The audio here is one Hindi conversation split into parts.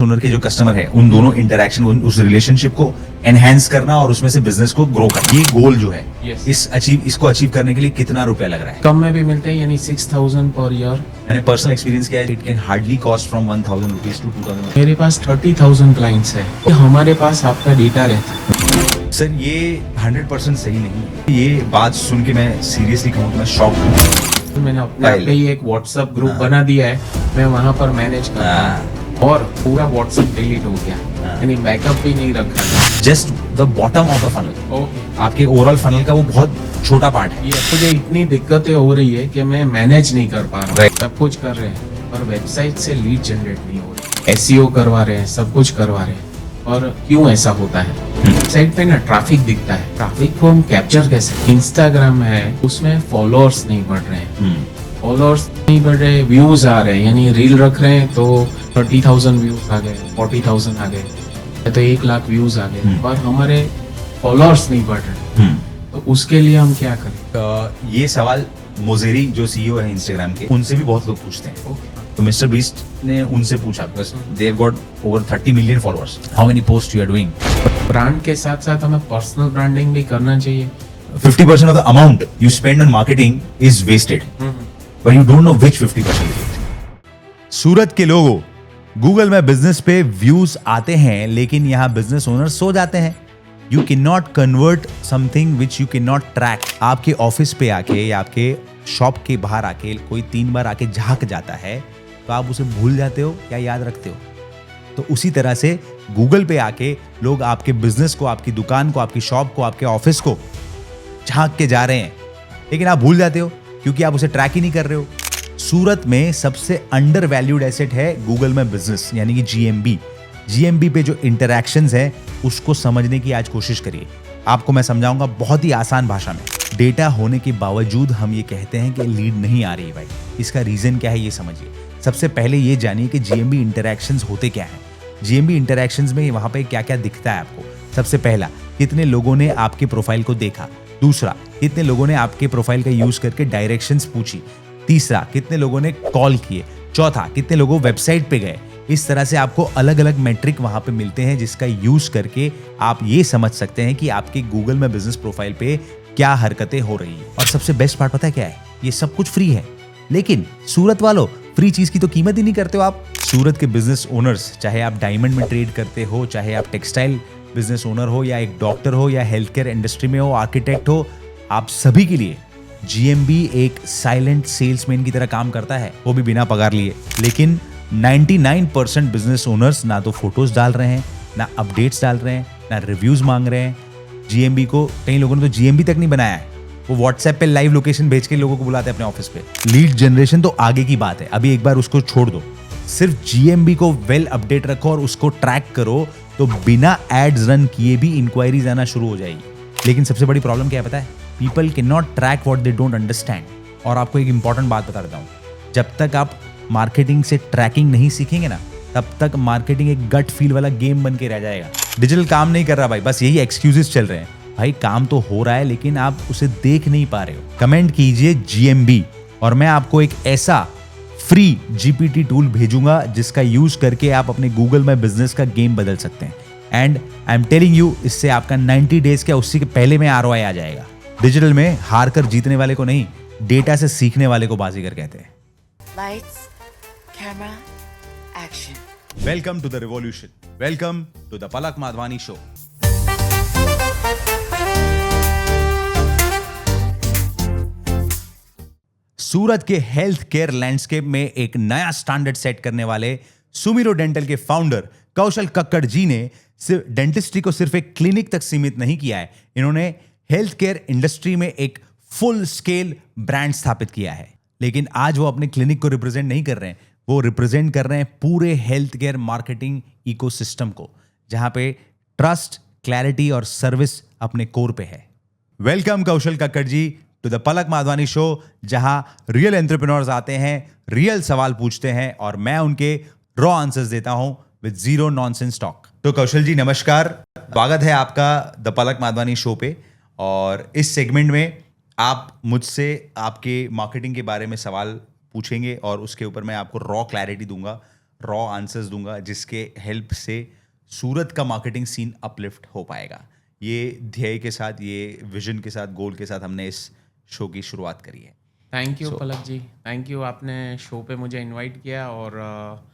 ओनर के जो कस्टमर है उन दोनों इंटरेक्शन, उस रिलेशनशिप को एनहेंस करना और उसमें से बिजनेस को ग्रो करना, ये गोल जो है इसको अचीव करने के लिए कितना रुपया लग रहा है? कम में भी मिलते हैं, यानी 6,000 पर ईयर। मैंने पर्सनल एक्सपीरियंस किया है, it can hardly cost from 1,000 rupees to 2,000। मेरे पास 30,000 क्लाइंट्स है, हमारे पास आपका डेटा रहता है। सर ये 100% सही नहीं है। ये बात सुन के मैं सीरियसली कहूँ तो मैं शॉक हूँ। मैंने अपने आप पे ही एक व्हाट्सएप ग्रुप बना दिया है, मैं वहाँ पर मैनेज करता हूँ और पूरा व्हाट्सएप डिलीट हो गया, यानी बैकअप भी नहीं रखा। Just the bottom of the funnel, okay, आपके ओवरऑल फनल का वो बहुत छोटा पार्ट है। ये मुझे इतनी दिक्कतें हो रही है कि मैं मैनेज नहीं कर पा रहा हूँ। सब कुछ कर रहे हैं पर वेबसाइट से लीड जनरेट नहीं हो रही। एसईओ करवा रहे हैं, सब कुछ करवा रहे हैं, और क्यों ऐसा होता है? वेबसाइट पे ना ट्रैफिक दिखता है, ट्रैफिक को हम कैप्चर कैसे? इंस्टाग्राम है, उसमें फॉलोअर्स नहीं बढ़ रहे हैं, फॉलोअर्स नहीं बढ़ रहे, व्यूज आ रहे हैं, यानी रील रख रहे हैं तो 30,000 व्यूज आ गए, 40,000 आ गए, तो 1 लाख व्यूज आ गए, पर हमारे फॉलोअर्स नहीं बढ़ रहे। तो उसके लिए हम क्या करें? ये सवाल मोजेरी जो सीईओ है इंस्टाग्राम के, उनसे भी बहुत लोग पूछते हैं। तो मिस्टर बीस्ट ने उनसे पूछा, because they have got over 30 million followers, how many post you are doing? Brand के साथ साथ हमें पर्सनल ब्रांडिंग भी करना चाहिए। 50% of the amount you spend on marketing is wasted, but you don't know which 50%। Surat के लोगों, गूगल में बिजनेस पे व्यूज आते हैं लेकिन यहाँ बिजनेस ओनर सो जाते हैं। You can not convert something which you can not track. आपके ऑफिस पे आके या आपके शॉप के बाहर आके कोई 3 बार आके झांक जाता है तो आप उसे भूल जाते हो या याद रखते हो? तो उसी तरह से गूगल पे आके लोग आपके बिजनेस को, आपकी दुकान को, आपकी शॉप को, आपके ऑफिस को झांक के जा रहे हैं, लेकिन आप भूल जाते हो क्योंकि आप उसे ट्रैक ही नहीं कर रहे हो। सूरत में सबसे अंडर वैल्यूड एसेट है गूगल में बिजनेस, यानी कि जीएमबी। जीएमबी पे जो इंटरैक्शंस हैं उसको समझने की आज कोशिश करिए। आपको मैं समझाऊंगा बहुत ही आसान भाषा में। डेटा होने के बावजूद हम ये कहते हैं कि लीड नहीं आ रही भाई, इसका रीजन क्या है ये समझिए। सबसे पहले ये जानिए कि जीएमबी इंटरैक्शंस होते क्या हैं। जीएमबी इंटरैक्शंस में वहां पे क्या क्या दिखता है आपको। सबसे पहला, कितने लोगों ने आपके प्रोफाइल को देखा। दूसरा, कितने लोगों ने आपके प्रोफाइल का यूज करके डायरेक्शंस पूछी। तीसरा, कितने लोगों ने कॉल किए। चौथा, कितने लोगों वेबसाइट पे गए। इस तरह से आपको अलग अलग मैट्रिक वहां पे मिलते हैं जिसका यूज करके आप ये समझ सकते हैं कि आपके गूगल में बिजनेस प्रोफाइल पे क्या हरकतें हो रही है। और सबसे बेस्ट पार्ट पता है क्या है? ये सब कुछ फ्री है, लेकिन सूरत वालों फ्री चीज की तो कीमत ही नहीं करते हो आप। सूरत के बिजनेस ओनर्स, चाहे आप डायमंड में ट्रेड करते हो, चाहे आप टेक्सटाइल बिजनेस ओनर हो, या एक डॉक्टर हो, या हेल्थ केयर इंडस्ट्री में हो, आर्किटेक्ट हो, आप सभी के लिए जीएमबी एक साइलेंट सेल्समैन की तरह काम करता है, वो भी बिना पगार लिए। लेकिन 99% बिजनेस ओनर्स ना तो फोटोज डाल रहे हैं, ना अपडेट्स डाल रहे हैं, ना रिव्यूज मांग रहे हैं। जीएमबी को कई लोगों ने तो जीएमबी तक नहीं बनाया है, वो व्हाट्सएप पे लाइव लोकेशन भेज के लोगों को बुलाते हैं अपने ऑफिस पे। लीड जनरेशन तो आगे की बात है, अभी एक बार उसको छोड़ दो। सिर्फ जीएमबी को वेल अपडेट रखो और उसको ट्रैक करो तो बिना एड्स रन किए भी इंक्वायरीज आना शुरू हो जाएगी। लेकिन सबसे बड़ी प्रॉब्लम क्या है पता है? People can not track what they don't understand. और आपको एक इंपॉर्टेंट बात बता देता हूँ, जब तक आप मार्केटिंग से ट्रैकिंग नहीं सीखेंगे ना, तब तक मार्केटिंग एक गट फील वाला गेम बन के रह जाएगा। डिजिटल काम नहीं कर रहा भाई, बस यही एक्सक्यूजेस चल रहे हैं। भाई काम तो हो रहा है लेकिन आप उसे देख नहीं पा रहे हो। कमेंट कीजिए जीएमबी और मैं आपको एक ऐसा फ्री जीपीटी टूल भेजूंगा जिसका यूज करके आप अपने गूगल में बिजनेस का गेम बदल सकते हैं। And I am telling you, इससे आपका 90 डेज क्या उससे पहले में आरओआई आ जाएगा। डिजिटल में हार कर जीतने वाले को नहीं, डेटा से सीखने वाले को बाजीगर कहते हैं। Lights, camera, action. Welcome to the revolution, welcome to the Palak Madhwani show. Surat के हेल्थ केयर लैंडस्केप में एक नया स्टैंडर्ड सेट करने वाले सुमिरो डेंटल के फाउंडर कौशल कक्कड़ जी ने सिर्फ डेंटिस्ट्री को सिर्फ एक क्लिनिक तक सीमित नहीं किया है, इन्होंने हेल्थ केयर इंडस्ट्री में एक फुल स्केल ब्रांड स्थापित किया है। लेकिन आज वो अपने क्लिनिक को रिप्रेजेंट नहीं कर रहे हैं, वो रिप्रेजेंट कर रहे हैं पूरे हेल्थ केयर मार्केटिंग इकोसिस्टम को, जहां पे ट्रस्ट, क्लैरिटी और सर्विस अपने कोर पे है। Welcome Kaushal Kakkar ji to the Palak Madhwani show, जहां रियल एंटरप्रेन्योर्स आते हैं, रियल सवाल पूछते हैं और मैं उनके रॉ आंसर्स देता हूं विद जीरो नॉनसेंस टॉक। तो कौशल जी नमस्कार, स्वागत है आपका द पलक माधवानी शो पे। और इस सेगमेंट में आप मुझसे आपके मार्केटिंग के बारे में सवाल पूछेंगे और उसके ऊपर मैं आपको रॉ क्लैरिटी दूंगा। रॉ आंसर्स दूंगा जिसके हेल्प से सूरत का मार्केटिंग सीन अपलिफ्ट हो पाएगा। ये ध्येय के साथ, ये विजन के साथ, गोल के साथ हमने इस शो की शुरुआत करी है। Thank you Palak ji, thank you, आपने शो पे मुझे इनवाइट किया और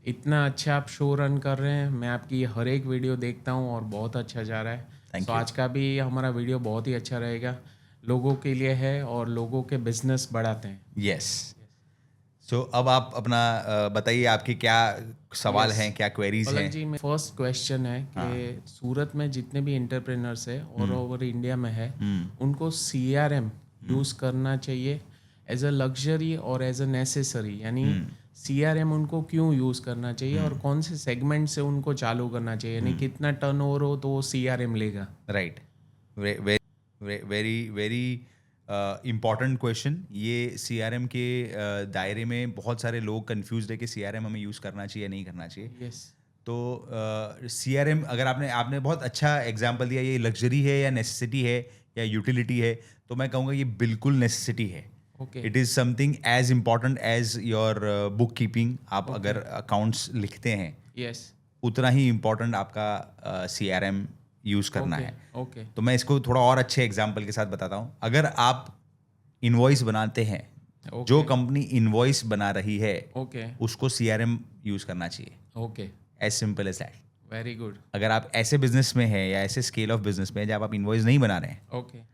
इतना अच्छा आप शो रन कर रहे हैं। मैं आपकी हर एक वीडियो देखता हूँ और बहुत अच्छा जा रहा है। Thank तो you. आज का भी हमारा वीडियो बहुत ही अच्छा रहेगा, लोगों के लिए है और लोगों के बिजनेस बढ़ाते हैं। यस। सो अब आप अपना बताइए, आपके क्या सवाल Yes. हैं, क्या क्वेरीज पलक हैं? जी, फर्स्ट क्वेश्चन है कि सूरत में जितने भी एंटरप्रेन्योर्स है और ओवर इंडिया में है, उनको CRM यूज़ करना चाहिए एज अ लग्जरी और एज अ नेसेसरी, यानी CRM उनको क्यों यूज़ करना चाहिए और कौन से सेगमेंट से उनको चालू करना चाहिए, यानी कितना टर्नओवर हो तो वो CRM लेगा। Right, very very important question. ये CRM के दायरे में बहुत सारे लोग कंफ्यूज है कि CRM हमें यूज़ करना चाहिए या नहीं करना चाहिए। यस। तो CRM, अगर आपने बहुत अच्छा एग्जांपल दिया, ये लग्जरी है या नेसेसिटी है या यूटिलिटी है, तो मैं कहूँगा ये बिल्कुल नेसेसिटी है। Okay. It is something as important as your bookkeeping. आप अगर अकाउंट्स लिखते हैं, यस। उतना ही इम्पॉर्टेंट आपका CRM यूज़ करना है। ओके। तो मैं इसको थोड़ा और अच्छे एग्जाम्पल के साथ बताता हूँ। अगर आप इनवॉइस बनाते हैं, जो कंपनी इनवॉइस बना रही है ओके। उसको CRM यूज़ करना चाहिए। Okay. As simple as that. Very good. अगर आप ऐसे बिजनेस में हैं या ऐसे स्केल ऑफ बिजनेस में हैं जब आप इनवॉइस नहीं बना रहे हैं, ओके।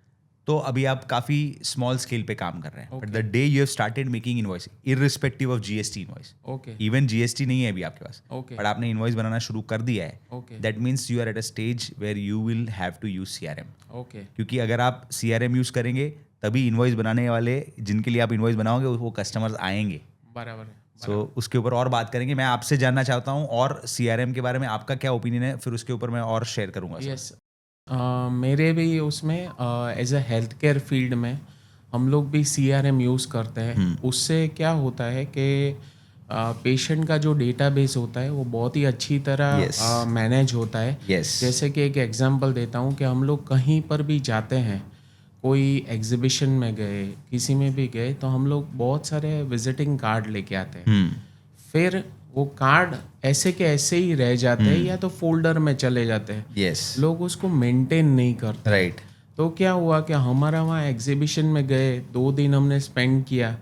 तो अभी आप काफ़ी स्मॉल स्केल पे काम कर रहे हैं। But Okay. The day you have started making invoice, irrespective of GST invoice, okay. Even GST नहीं है अभी आपके पास, ओके। बट आपने इनवॉइस बनाना शुरू कर दिया है, okay. That means you are at a stage where you will have to use CRM। Okay. क्योंकि अगर आप CRM यूज़ करेंगे तभी इनवॉइस बनाने वाले जिनके लिए आप इनवॉइस बनाओगे वो कस्टमर्स आएंगे। बराबर है। सो उसके ऊपर और बात करेंगे। मैं आपसे जानना चाहता हूँ और CRM के बारे में आपका क्या ओपिनियन है, फिर उसके ऊपर मैं और शेयर करूँगा। यस। मेरे भी उसमें as a health care field में हम लोग भी CRM यूज़ करते हैं। उससे क्या होता है कि पेशेंट का जो डेटाबेस होता है वो बहुत ही अच्छी तरह Yes. मैनेज होता है। Yes. जैसे कि एक एग्जांपल देता हूँ कि हम लोग कहीं पर भी जाते हैं, कोई एग्जीबिशन में गए, किसी में भी गए, तो हम लोग बहुत सारे विजिटिंग कार्ड लेके आते हैं। फिर वो कार्ड ऐसे के ऐसे ही रह जाते हैं या तो फोल्डर में चले जाते हैं। यस, लोग उसको मेंटेन नहीं करते। राइट। तो क्या हुआ कि हमारा वहाँ एग्जीबिशन में गए, 2 दिन हमने स्पेंड किया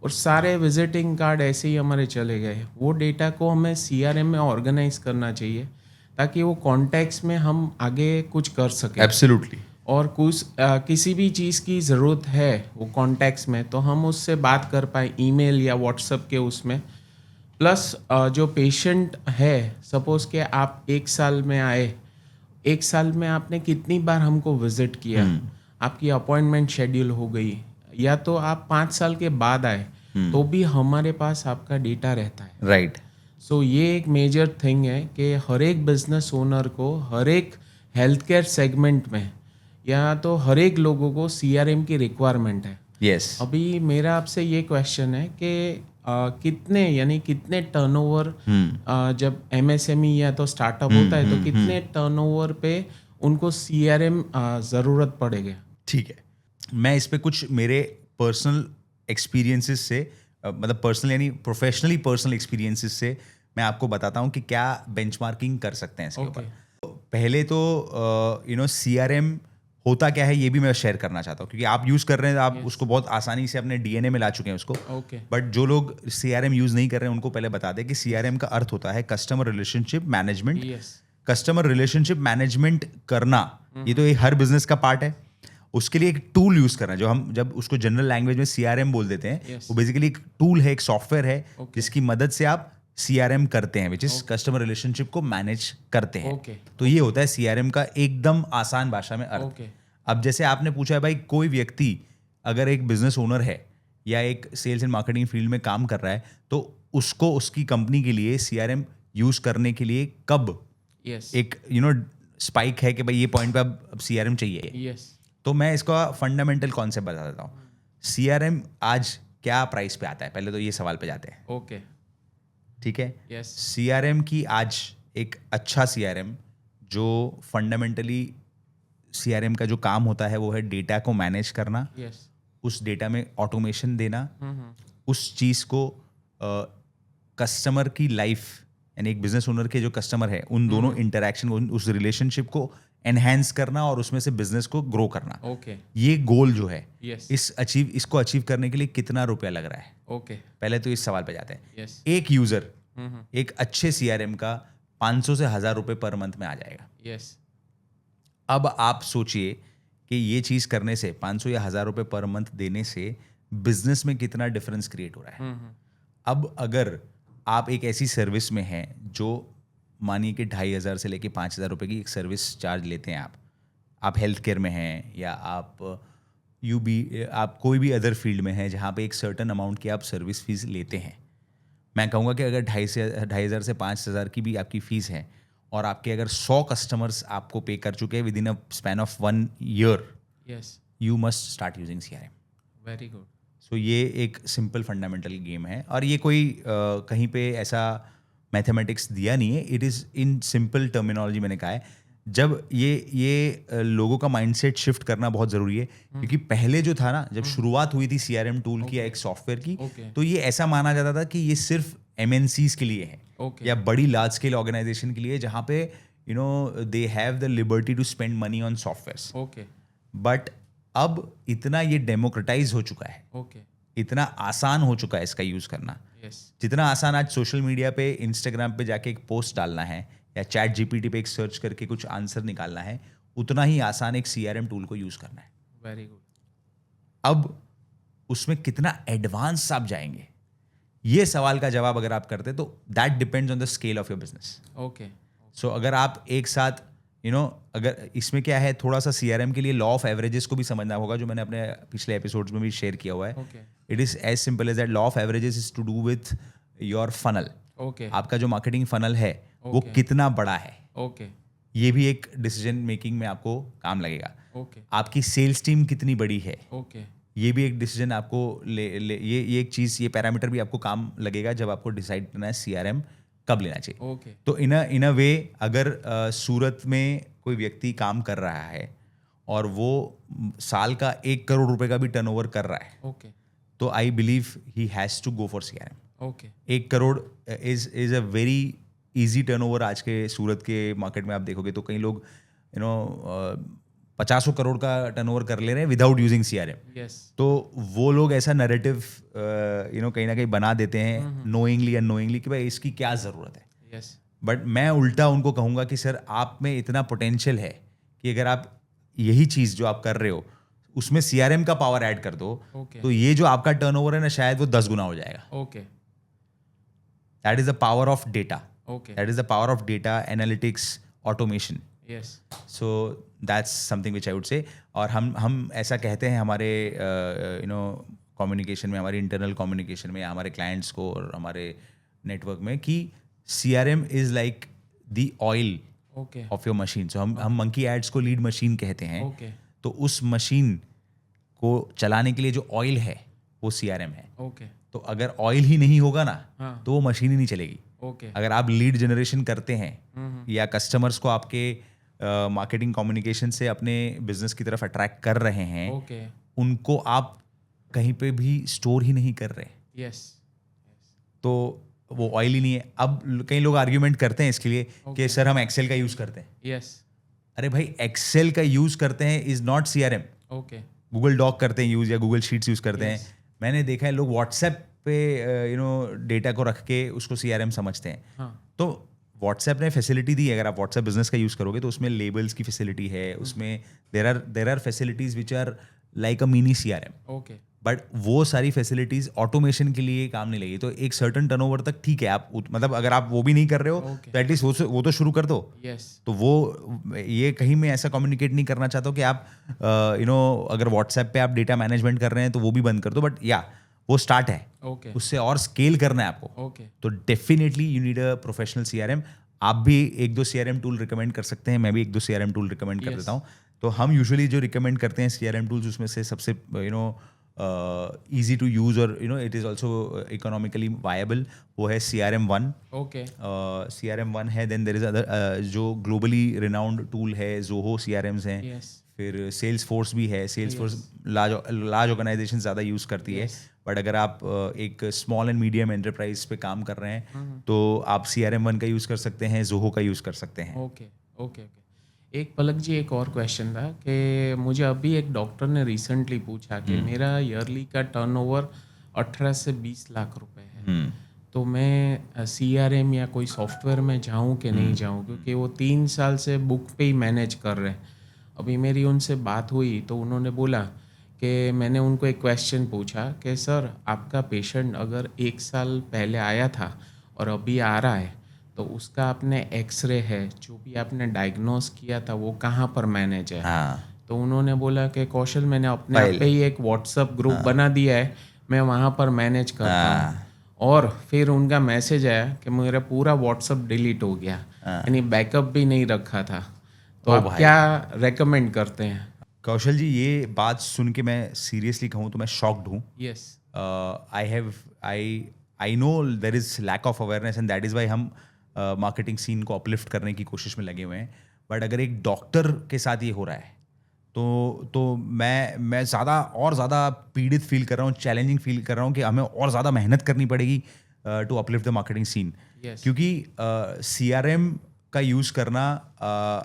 और सारे विजिटिंग कार्ड ऐसे ही हमारे चले गए। वो डेटा को हमें CRM में ऑर्गेनाइज करना चाहिए ताकि वो कॉन्टेक्स्ट में हम आगे कुछ कर सकें। एब्सोल्युटली। और कुछ किसी भी चीज़ की ज़रूरत है वो कॉन्टेक्स्ट में, तो हम उससे बात कर पाए ईमेल या व्हाट्सएप के उसमें। प्लस जो पेशेंट है, सपोज़ कि आप 1 साल में आए, 1 साल में आपने कितनी बार हमको विजिट किया, आपकी अपॉइंटमेंट शेड्यूल हो गई, या तो आप 5 साल के बाद आए, तो भी हमारे पास आपका डेटा रहता है। राइट। सो ये एक मेजर थिंग है कि हर एक बिजनेस ओनर को, हर एक हेल्थ केयर सेगमेंट में, या तो हर एक लोगों को CRM की रिक्वायरमेंट है। यस। अभी मेरा आपसे ये क्वेश्चन है कि कितने टर्नओवर जब MSME या तो स्टार्टअप होता है तो कितने टर्नओवर पे उनको CRM ज़रूरत पड़ेगा? ठीक है, मैं इस पे कुछ मेरे पर्सनल एक्सपीरियंसेस से, मतलब पर्सनल यानी प्रोफेशनली पर्सनल एक्सपीरियंसेस से मैं आपको बताता हूँ कि क्या बेंचमार्किंग कर सकते हैं इसके ऊपर। पहले तो CRM होता क्या है ये भी मैं शेयर करना चाहता हूँ, क्योंकि आप यूज़ कर रहे हैं, आप उसको बहुत आसानी से अपने DNA में ला चुके हैं उसको। ओके। बट जो लोग CRM यूज़ नहीं कर रहे हैं उनको पहले बता दें कि CRM का अर्थ होता है customer relationship management. Yes. Customer relationship management करना, ये तो एक हर बिजनेस का पार्ट है। उसके लिए एक टूल यूज़ करना, जो हम जब उसको जनरल लैंग्वेज में CRM बोल देते हैं, Yes. वो बेसिकली एक टूल है, एक सॉफ्टवेयर है जिसकी मदद से आप CRM करते हैं, विच इज कस्टमर रिलेशनशिप को मैनेज करते हैं। Okay. तो ये होता है CRM का एकदम आसान भाषा में अर्थ। Okay. अब जैसे आपने पूछा है भाई, कोई व्यक्ति अगर एक बिजनेस ओनर है या एक सेल्स एंड मार्केटिंग फील्ड में काम कर रहा है, तो उसको उसकी कंपनी के लिए CRM यूज करने के लिए कब यस। एक स्पाइक है कि भाई ये पॉइंट पे अब CRM चाहिए। यस। तो मैं इसका फंडामेंटल कॉन्सेप्ट बता देता हूँ। CRM आज क्या प्राइस पे आता है, पहले तो ये सवाल पे जाते हैं। ओके। ठीक है। यस। CRM की आज एक अच्छा CRM जो फंडामेंटली CRM का जो काम होता है वो है डेटा को मैनेज करना, उस डेटा में ऑटोमेशन देना, उस चीज़ को कस्टमर की लाइफ यानी एक बिजनेस ओनर के जो कस्टमर है उन दोनों इंटरेक्शन उस रिलेशनशिप को एनहेंस करना और उसमें से बिजनेस को ग्रो करना, ओके ये गोल जो है यस इसको अचीव करने के लिए कितना रुपया लग रहा है। ओके पहले तो इस सवाल पे जाते हैं। यस एक यूजर एक अच्छे सीआरएम का 500 से 1000 रुपए पर मंथ में आ जाएगा। यस अब आप सोचिए कि ये चीज करने से 500 या 1000 रुपए पर मंथ देने से बिजनेस में कितना डिफरेंस क्रिएट हो रहा है। अब अगर आप एक ऐसी सर्विस में हैं जो मानिए कि 2500 से लेके 5000 रुपए की एक सर्विस चार्ज लेते हैं आप हेल्थ केयर में हैं या आप आप कोई भी अदर फील्ड में हैं जहाँ पे एक सर्टन अमाउंट की आप सर्विस फीस लेते हैं। मैं कहूँगा कि अगर 2500 से 5000 की भी आपकी फ़ीस है और आपके अगर 100 कस्टमर्स आपको पे कर चुके हैं with in a span of 1 year, yes you must start using CRM। Very good so ये एक सिंपल फंडामेंटल गेम है और ये कोई कहीं पे ऐसा मैथमेटिक्स दिया नहीं है, it is in simple terminology. मैंने कहा है जब ये लोगों का माइंडसेट शिफ्ट करना बहुत ज़रूरी है क्योंकि पहले जो था ना, जब शुरुआत हुई थी CRM टूल की या एक सॉफ्टवेयर की, Okay. तो ये ऐसा माना जाता था कि ये सिर्फ MNCs के लिए है Okay. या बड़ी लार्ज स्केल ऑर्गेनाइजेशन के लिए जहाँ पे they have the liberty to spend money on software. Okay but अब इतना ये डेमोक्रेटाइज हो चुका है, ओके इतना आसान हो चुका है इसका यूज़ करना। यस जितना आसान आज सोशल मीडिया पे इंस्टाग्राम पे जाके एक पोस्ट डालना है या चैट GPT पे एक सर्च करके कुछ आंसर निकालना है, उतना ही आसान एक CRM टूल को यूज़ करना है। वेरी गुड अब उसमें कितना एडवांस आप जाएंगे, ये सवाल का जवाब अगर आप करते तो that depends on the scale of your business. Okay so अगर आप एक साथ अगर इसमें क्या है, थोड़ा सा CRM के लिए लॉ ऑफ एवरेजेस को भी समझना होगा, जो मैंने अपने पिछले एपिसोड्स में भी शेयर किया हुआ है। Okay it is as simple as that. Law of averages is to do with your funnel. Okay आपका जो मार्केटिंग फनल है वो Okay. कितना बड़ा है, ओके ये भी एक डिसीजन मेकिंग में आपको काम लगेगा। ओके आपकी सेल्स टीम कितनी बड़ी है, ओके ये भी एक डिसीजन आपको ये एक चीज़, ये पैरामीटर भी आपको काम लगेगा जब आपको डिसाइड करना है CRM कब लेना चाहिए। ओके तो इन अ वे अगर सूरत में कोई व्यक्ति काम कर रहा है और वो साल का 1 करोड़ रुपए का भी टर्नओवर कर रहा है, ओके तो I believe he has to go for CRM। Okay 1 crore is a very easy turnover. आज के सूरत के मार्केट में आप देखोगे तो कई लोग 50 करोड़ का टर्नओवर कर ले रहे हैं विदाउट यूजिंग CRM। यस तो वो लोग ऐसा नैरेटिव कहीं ना कहीं बना देते हैं नोइंगली अननोइंगली कि भाई इसकी क्या ज़रूरत है। यस बट मैं उल्टा उनको कहूँगा कि सर आप में इतना पोटेंशियल है कि अगर आप यही चीज़ जो आप कर रहे हो उसमें CRM का पावर ऐड कर दो, Okay. तो ये जो आपका टर्नओवर है ना, शायद वो 10 गुना हो जाएगा। Okay that is the power of data, okay that is the power of data analytics automation. Yes so that's something which I would say. और हम ऐसा कहते हैं हमारे कम्युनिकेशन में, हमारे इंटरनल कम्युनिकेशन में, हमारे क्लाइंट्स को और हमारे नेटवर्क में कि CRM is like the oil okay of your machine. So हम मंकी एड्स को लीड मशीन कहते हैं। ओके तो उस मशीन को चलाने के लिए जो ऑयल है वो CRM है। ओके तो अगर ऑयल ही नहीं होगा ना, हाँ। तो वो मशीन ही नहीं चलेगी। ओके अगर आप लीड जनरेशन करते हैं या कस्टमर्स को आपके मार्केटिंग कम्युनिकेशन से अपने बिजनेस की तरफ अट्रैक्ट कर रहे हैं, ओके उनको आप कहीं पे भी स्टोर ही नहीं कर रहे, यस तो वो ऑयल ही नहीं है। अब कई लोग आर्ग्यूमेंट करते हैं इसके लिए कि सर हम एक्सेल का यूज़ करते हैं। यस अरे भाई, एक्सेल का यूज़ करते हैं is not CRM। Okay Google doc करते हैं यूज़ या गूगल शीट्स यूज़ करते हैं। मैंने देखा है लोग व्हाट्सएप पे डेटा को रख के उसको CRM समझते हैं। हाँ तो व्हाट्सएप ने फैसिलिटी दी है, अगर आप व्हाट्सएप बिजनेस का यूज़ करोगे तो उसमें लेबल्स की फैसिलिटी है, उसमें there are facilities which are like a mini CRM। Okay but वो सारी फैसिलिटीज़ ऑटोमेशन के लिए काम नहीं लगी। तो एक सर्टन टर्नओवर तक ठीक है, आप मतलब अगर आप वो भी नहीं कर रहे हो Okay. तो एटलीस्ट वो तो शुरू कर दो। यस तो वो ये कहीं मैं ऐसा कम्युनिकेट नहीं करना चाहता हूँ कि आप अगर व्हाट्सएप पे आप डेटा मैनेजमेंट कर रहे हैं तो वो भी बंद कर दो। बट या वो स्टार्ट है, ओके उससे और स्केल करना है आपको, ओके तो definitely you need a professional CRM। आप भी 1-2 CRM टूल रिकमेंड कर सकते हैं, मैं भी 1-2 CRM टूल रिकमेंड कर Yes. देता हूँ। तो हम यूजुअली जो रिकमेंड करते हैं CRM टूल्स, उसमें से सबसे ईजी टू यूज़ और it is also economically viable, वो है CRM1। ओके CRM1 है। देन देर इज अदर जो ग्लोबली रिनाउंड टूल है, Zoho CRMs हैं। यस फिर सेल्स फोर्स भी है, सेल्स फोर्स लार्ज ऑर्गेनाइजेशन ज़्यादा यूज़ करती है, बट अगर आप एक स्मॉल एंड मीडियम एंटरप्राइज पे काम कर रहे हैं तो आप CRM1 का यूज़ कर सकते हैं, जोहो का यूज़ कर सकते हैं। Okay okay okay. एक पलक जी, एक और क्वेश्चन था कि मुझे अभी एक डॉक्टर ने रिसेंटली पूछा कि मेरा ईयरली का टर्नओवर 18 से 20 लाख रुपए है, तो मैं CRM या कोई सॉफ्टवेयर में जाऊं कि नहीं जाऊं, क्योंकि वो 3 साल से बुक पे ही मैनेज कर रहे हैं। अभी मेरी उनसे बात हुई तो उन्होंने बोला कि मैंने उनको एक क्वेश्चन पूछा कि सर, आपका पेशेंट अगर 1 साल पहले आया था और अभी आ रहा है, तो उसका आपने एक्सरे है, जो भी आपने डायग्नोस किया था, वो कहाँ पर मैनेज है? हाँ, तो उन्होंने बोला कि कौशल, मैंने अपने फाइल। आप पे ही एक व्हाट्सअप ग्रुप बना दिया है, मैं वहाँ पर मैनेज करता हूँ। और फिर उनका मैसेज आया कि मेरा पूरा व्हाट्सअप डिलीट हो गया, यानी बैकअप भी नहीं रखा था। तो आप क्या रेकमेंड करते हैं? कौशल जी, ये बात सुन के मैं सीरियसली कहूँ तो मैं शॉक्ड हूँ। Yes I know there is lack of awareness and that is why हम मार्केटिंग सीन को अपलिफ्ट करने की कोशिश में लगे हुए हैं। बट अगर एक डॉक्टर के साथ ये हो रहा है तो मैं ज़्यादा पीड़ित फील कर रहा हूँ, चैलेंजिंग फील कर रहा हूँ कि हमें और ज़्यादा मेहनत करनी पड़ेगी to uplift the marketing scene. Yes. क्योंकि CRM का यूज़ करना,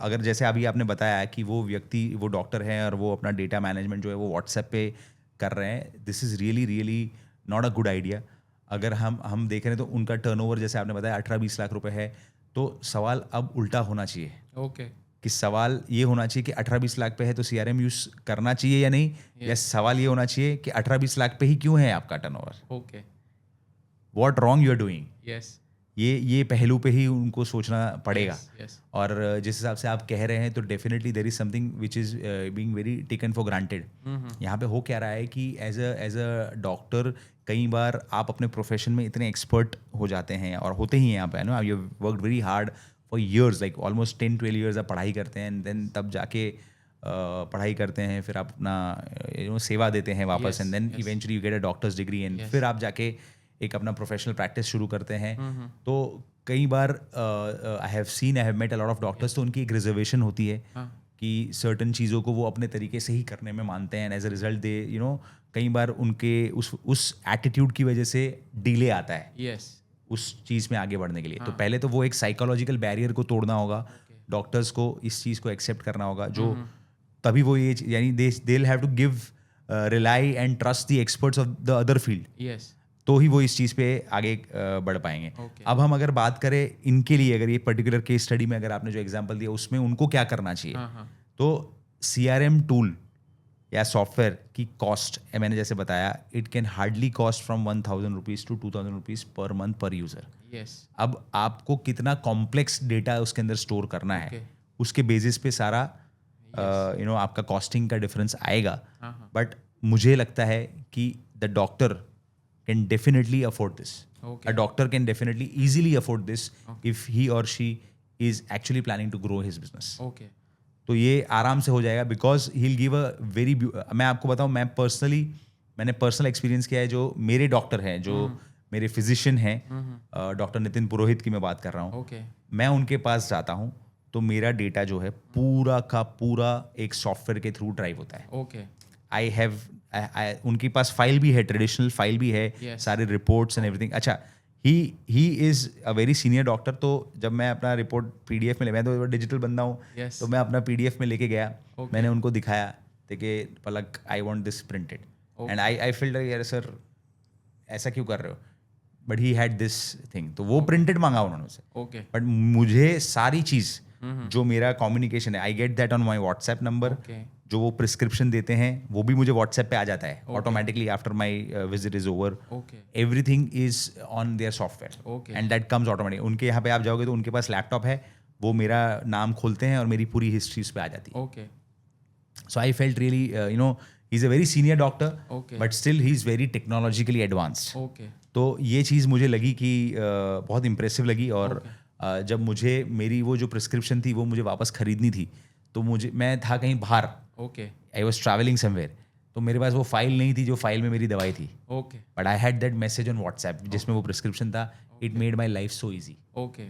अगर जैसे अभी आपने बताया कि वो डॉक्टर हैं और वो अपना डेटा मैनेजमेंट जो है वो व्हाट्सएप पे कर रहे हैं, this is really not a good idea. अगर हम देख रहे हैं तो उनका टर्नओवर, जैसे आपने बताया, 18-20 लाख रुपए है, तो सवाल अब उल्टा होना चाहिए ओके कि सवाल ये होना चाहिए कि 18-20 लाख पे है तो CRM यूज़ करना चाहिए या नहीं, या सवाल ये होना चाहिए कि 18-20 लाख पे ही क्यों है आपका turnover, okay what wrong you are doing. Yes ये पहलू पे ही उनको सोचना पड़ेगा। यस और जिस हिसाब से आप कह रहे हैं तो definitely there is something which is being very taken for granted. यहाँ पे हो क्या रहा है कि एज अ डॉक्टर कई बार आप अपने प्रोफेशन में इतने एक्सपर्ट हो जाते हैं, और होते ही हैं यहाँ पे, no, you worked very hard for years, like almost 10-12 years आप पढ़ाई करते हैं, एंड देन तब जाके पढ़ाई करते हैं, फिर आप अपना सेवा देते हैं वापस, and then eventually you get a doctor's degree, and फिर आप जाके एक अपना प्रोफेशनल प्रैक्टिस शुरू करते हैं। तो कई बार I have met a lot of doctors, तो उनकी एक रिजर्वेशन होती है कि सर्टन चीज़ों को वो अपने तरीके से ही करने में मानते हैं, एंड एज अ रिजल्ट दे कई बार उनके उस एटीट्यूड की वजह से डिले आता है यस उस चीज़ में आगे बढ़ने के लिए। तो पहले तो वो एक साइकोलॉजिकल बैरियर को तोड़ना होगा, डॉक्टर्स को इस चीज़ को एक्सेप्ट करना होगा, जो तभी वो ये यानी they will have to give rely and trust the experts of the other field, yes तो ही वो इस चीज़ पे आगे बढ़ पाएंगे। अब हम अगर बात करें इनके लिए, अगर ये पर्टिकुलर केस स्टडी में अगर आपने जो एग्जांपल दिया उसमें उनको क्या करना चाहिए, तो CRM टूल या सॉफ्टवेयर की कॉस्ट, मैंने जैसे बताया, it can hardly cost from 1,000 rupees to 2,000 rupees per month per user. Yes अब आपको कितना कॉम्प्लेक्स डेटा उसके अंदर स्टोर करना है, उसके बेसिस पे सारा आपका कॉस्टिंग का डिफरेंस आएगा। बट मुझे लगता है कि the doctor can definitely afford this. Okay. A doctor can definitely easily afford this if he or she is actually planning to grow his business. Okay तो ये आराम से हो जाएगा, because he'll give a very मैं आपको बताऊँ, मैंने पर्सनल एक्सपीरियंस किया है। जो मेरे डॉक्टर हैं, जो मेरे फिजिशियन हैं, डॉक्टर नितिन पुरोहित की मैं बात कर रहा हूँ, ओके मैं उनके पास जाता हूँ तो मेरा डेटा जो है पूरा का पूरा एक सॉफ्टवेयर के थ्रू ड्राइव होता है। ओके उनके पास फाइल भी है, ट्रेडिशनल फाइल भी है, सारे रिपोर्ट्स एंड एवरीथिंग। अच्छा, he is a very senior doctor, तो जब मैं अपना रिपोर्ट PDF में मैं तो डिजिटल बंदा हूँ, तो मैं अपना PDF में लेके गया, मैंने उनको दिखाया, देखिए Palak, I want this printed, and I felt यार सर ऐसा क्यों कर रहे हो, but he had this thing, तो वो प्रिंटेड मांगा उन्होंने उसे। ओके बट मुझे सारी चीज़ जो मेरा कम्युनिकेशन है, I get that on my WhatsApp number, जो वो प्रिस्क्रिप्शन देते हैं वो भी मुझे व्हाट्सएप पे आ जाता है automatically after my visit is over. Everything is on their software and that comes automatic. उनके यहाँ पे आप जाओगे तो उनके पास लैपटॉप है, वो मेरा नाम खोलते हैं और मेरी पूरी हिस्ट्री उस पर आ जाती है। Okay so I felt really he is a very senior doctor, but still he is very technologically advanced. Okay तो ये चीज़ मुझे लगी कि बहुत इंप्रेसिव लगी। और जब मुझे मेरी वो जो प्रिस्क्रिप्शन थी वो मुझे वापस खरीदनी थी, तो मैं था कहीं बाहर, okay I was travelling somewhere, तो मेरे पास वो फाइल नहीं थी जो फाइल में मेरी दवाई थी, okay but I had that message on WhatsApp जिसमें वो प्रिस्क्रिप्शन था। It made my life so easy. Okay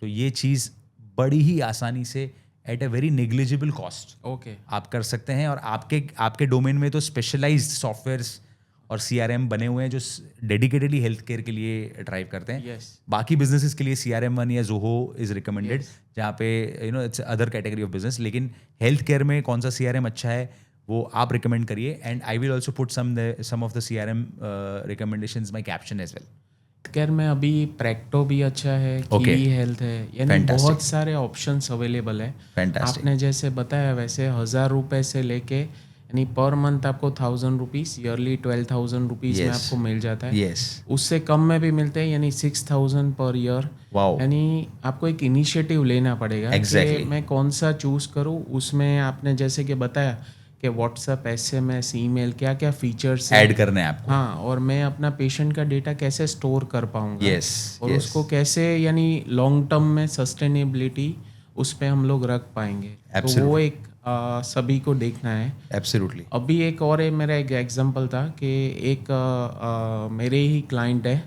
तो ये चीज़ बड़ी ही आसानी से at a very negligible cost okay आप कर सकते हैं। और आपके डोमेन में तो स्पेशलाइज्ड सॉफ्टवेयर्स और CRM बने हुए हैं जो डेडिकेटेडली हेल्थ केयर के लिए ड्राइव करते हैं। Yes. बाकी बिजनेसेस के लिए CRM1 या Zoho इज रिकमेंडेड, Yes. जहाँ पे it's other category of business. लेकिन हेल्थ केयर में कौन सा CRM अच्छा है वो आप रिकमेंड करिए, and I will also put some of the CRM recommendations my caption as well. खैर मैं अभी प्रेक्टो भी अच्छा है, Okay. की हेल्थ है, यानी Fantastic. बहुत सारे ऑप्शंस अवेलेबल है। Fantastic. आपने जैसे बताया वैसे 1000 रुपये से लेके यानी पर मंथ आपको 1000 रुपीज़, ईयरली 12,000 रुपीज़ में Yes. आपको मिल जाता है। यस, उससे कम में भी मिलते हैं, यानी 6000 पर ईयर। Wow. यानी आपको एक इनिशिएटिव लेना पड़ेगा Exactly. कि मैं कौन सा चूज़ करूँ। उसमें आपने जैसे कि बताया कि व्हाट्सएप, SMS, ईमेल, क्या क्या फीचर्स ऐड करने हैं आपको। हाँ, और मैं अपना पेशेंट का डेटा कैसे स्टोर कर पाऊंगा। Yes, और yes. उसको कैसे यानी लॉन्ग टर्म में सस्टेनेबिलिटी उस पे हम लोग रख पाएंगे। तो वो Absolutely. एक सभी को देखना है। एब्सोल्युटली। अभी एक और है, मेरा एक एग्जांपल था कि एक मेरे ही क्लाइंट है,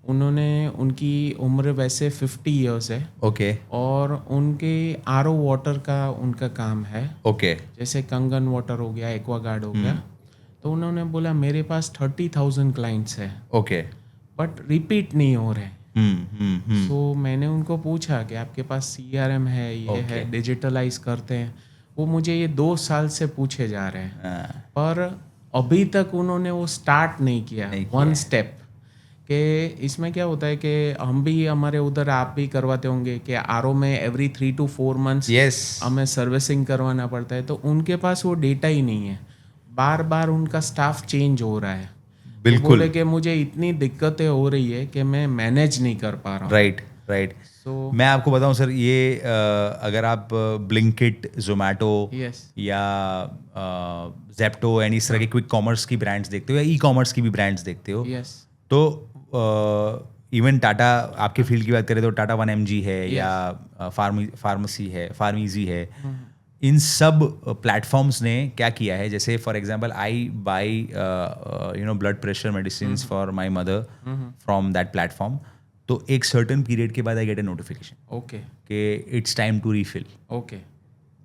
उन्होंने उनकी उम्र वैसे 50 इयर्स है ओके और उनके RO वाटर का उनका काम है, ओके जैसे कंगन वाटर हो गया, एक्वागार्ड हो गया। तो उन्होंने बोला मेरे पास 30,000 क्लाइंट्स है ओके बट रिपीट नहीं हो रहे। तो मैंने उनको पूछा कि आपके पास CRM है, ये है, डिजिटलाइज करते हैं? वो मुझे ये 2 साल से पूछे जा रहे हैं, पर अभी तक उन्होंने वो स्टार्ट नहीं किया वन स्टेप। कि इसमें क्या होता है कि हम भी हमारे उधर आप भी करवाते होंगे कि RO में एवरी 3 to 4 months यस हमें सर्विसिंग करवाना पड़ता है। तो उनके पास वो डेटा ही नहीं है, बार बार उनका स्टाफ चेंज हो रहा है। बिल्कुल। बोले कि मुझे इतनी दिक्कतें हो रही है कि मैं मैनेज नहीं कर पा रहा हूँ। राइट। सो मैं आपको बताऊं सर, ये अगर आप ब्लिंकिट, जोमेटो यस या जेप्टो एंड इस तरह के क्विक कॉमर्स की ब्रांड्स देखते हो या E-कॉमर्स की भी ब्रांड्स देखते हो, यस तो इवन टाटा, आपके फील्ड की बात करें तो टाटा 1mg है या फार्मेसी है, फार्मीजी है। इन सब प्लेटफॉर्म्स ने क्या किया है, जैसे for example I buy blood pressure medicine for my mother from that platform. तो एक सर्टेन पीरियड के बाद I get a notification okay कि it's time to refill. Okay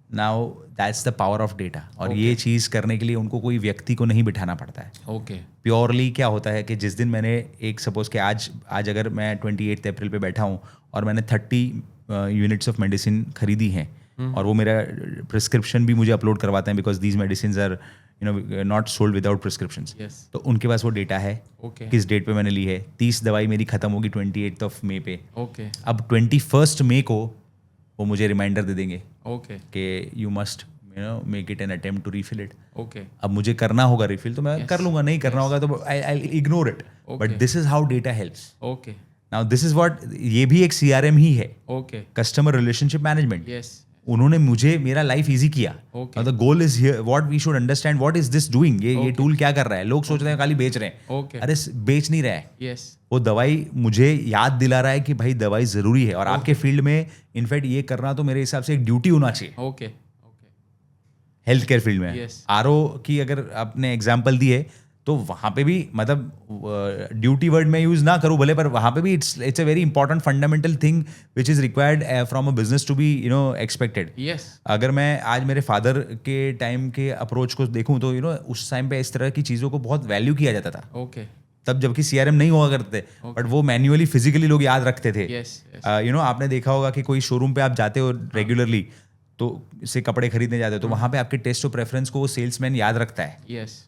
now that's the power of data. और ये चीज़ करने के लिए उनको कोई व्यक्ति को नहीं बिठाना पड़ता है। ओके प्योरली क्या होता है कि जिस दिन मैंने एक सपोज कि आज अगर मैं 28 अप्रैल पे बैठा हूँ और मैंने 30 यूनिट्स ऑफ मेडिसिन खरीदी हैं और वो मेरा प्रिस्क्रिप्शन भी मुझे अपलोड करवाते हैं, because these medicine are not sold without prescriptions. Yes तो उनके पास वो डेटा है ओके किस डेट पे मैंने ली है। 30 दवाई मेरी खत्म होगी 28 ऑफ मई पे। ओके अब 21 मई को वो मुझे रिमाइंडर दे देंगे ओके कि you must make it an attempt to refill it. Okay अब मुझे करना होगा रिफिल तो मैं कर लूंगा, नहीं करना होगा तो I ignore it. But this is how data helps. Okay now this is what, ये भी एक CRM ही है, okay customer relationship management. Yes उन्होंने मुझे मेरा लाइफ इजी किया। Okay. The goal is here, what we should understand, what is this doing. ये टूल क्या कर रहा है। लोग सोच रहे हैं खाली बेच रहे हैं। Okay. अरे बेच नहीं रहा है, यस वो दवाई मुझे याद दिला रहा है कि भाई दवाई जरूरी है। और आपके फील्ड में इनफैक्ट ये करना तो मेरे हिसाब से एक ड्यूटी होना चाहिए okay okay health care field में। Yes. RO की अगर आपने एग्जाम्पल दी है तो वहाँ पे भी मतलब ड्यूटी वर्ड में यूज ना करूँ भले, पर वहाँ पे भी it's a very important fundamental thing which is required from a business to be expected. Yes अगर मैं आज मेरे फादर के टाइम के अप्रोच को देखूं तो उस टाइम पे इस तरह की चीज़ों को बहुत वैल्यू किया जाता था ओके तब, जबकि CRM नहीं हुआ करते थे। बट वो मैन्युअली फिजिकली लोग याद रखते थे। यस आपने देखा होगा कि कोई शोरूम पे आप जाते हो रेगुलरली तो से कपड़े खरीदने जाते हो तो वहाँ पे आपके टेस्ट ऑफ प्रेफरेंस को वो सेल्समैन याद रखता है, यस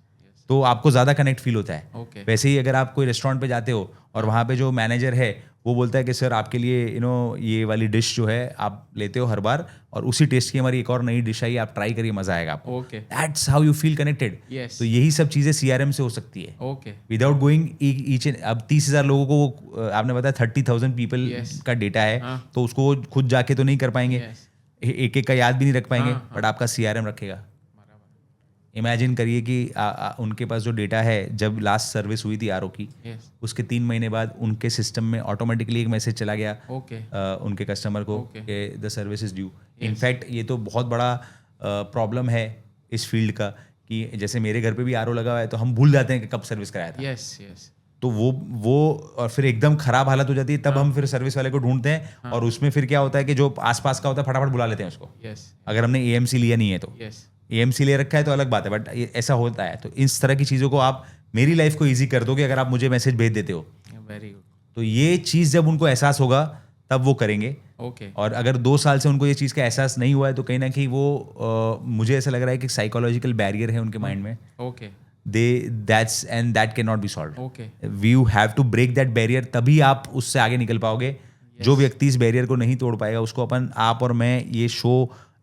तो आपको ज़्यादा कनेक्ट फील होता है। ओके वैसे ही अगर आप कोई रेस्टोरेंट पे जाते हो और वहाँ पे जो मैनेजर है वो बोलता है कि सर आपके लिए ये वाली डिश जो है आप लेते हो हर बार और उसी टेस्ट की हमारी एक और नई डिश आई, आप ट्राई करिए, मजा आएगा आपको। Okay that's how you feel connected. Yes तो यही सब चीज़ें CRM से हो सकती है okay without going each and. अब 30,000 लोगों को वो आपने बताया 30,000 पीपल Yes. का डेटा है, हाँ. तो उसको वो खुद जाके तो नहीं कर पाएंगे, यस एक एक का याद भी नहीं रख पाएंगे, हाँ, बट आपका CRM रखेगा। इमेजिन करिए कि उनके पास जो डेटा है, जब लास्ट सर्विस हुई थी RO की, यस उसके 3 महीने बाद उनके सिस्टम में ऑटोमेटिकली एक मैसेज चला गया ओके उनके कस्टमर को Okay. कि the service is due. In fact ये तो बहुत बड़ा प्रॉब्लम है इस फील्ड का कि जैसे मेरे घर पे भी RO लगा हुआ है तो हम भूल जाते हैं कि कब सर्विस कराया था। यस यस तो वो और फिर एकदम खराब हालत हो जाती है, तब हम फिर सर्विस वाले को ढूंढते हैं और उसमें फिर क्या होता है कि जो आसपास का होता है फटाफट बुला लेते हैं उसको, यस अगर हमने एएमसी लिया नहीं है तो। यस एएमसी ले रखा है तो अलग बात है, बट ऐसा होता है। तो इस तरह की चीज़ों को आप मेरी लाइफ को ईजी कर दोगे अगर आप मुझे मैसेज भेज देते हो। वेरी गुड तो ये चीज़ जब उनको एहसास होगा तब वो करेंगे। ओके और अगर 2 साल से उनको ये चीज़ का एहसास नहीं हुआ है तो कहीं ना कहीं वो मुझे ऐसा लग रहा है कि साइकोलॉजिकल बैरियर है उनके माइंड में, okay that cannot be solved. Okay You have to break that barrier, तभी आप उससे आगे निकल पाओगे। जो व्यक्ति इस बैरियर को नहीं तोड़ पाएगा उसको आप और मैं ये शो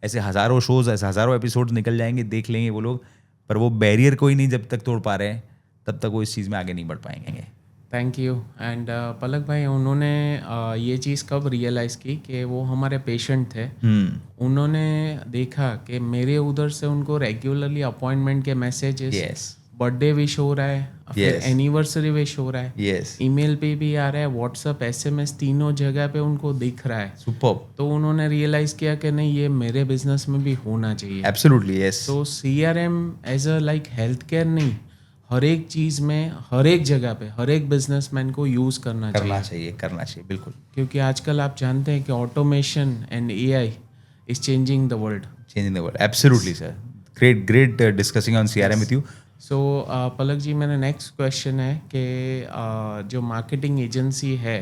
ऐसे हज़ारों शोज ऐसे हज़ारों एपिसोड निकल जाएंगे, देख लेंगे वो लोग, पर वो बैरियर को ही नहीं जब तक तोड़ पा रहे हैं तब तक वो इस चीज़ में आगे नहीं बढ़ पाएंगे। Thank you. एंड पलक भाई, उन्होंने ये चीज़ कब रियलाइज़ की कि वो हमारे पेशेंट थे? उन्होंने देखा कि मेरे उधर से उनको रेगुलरली अपॉइंटमेंट के मैसेजेस, यस बर्थडे विश हो रहा है, फिर Yes. एनिवर्सरी विश हो रहा है, यस ईमेल पे भी आ रहा है, व्हाट्सएप SMS तीनों जगह पे उनको दिख रहा है। सुपर्ब, तो उन्होंने रियलाइज़ किया कि नहीं, ये मेरे बिजनेस में भी होना चाहिए। Absolutely yes. तो CRM as a like health care नहीं, हर एक चीज़ में, हर एक जगह पे, हर एक बिजनेसमैन को यूज़ करना चाहिए। करना चाहिए बिल्कुल। क्योंकि आजकल आप जानते हैं कि automation and AI is changing the world. Changing the world, absolutely sir. Great discussing on CRM with you. सो पलक जी, मेरा नेक्स्ट क्वेश्चन है कि जो मार्केटिंग एजेंसी है,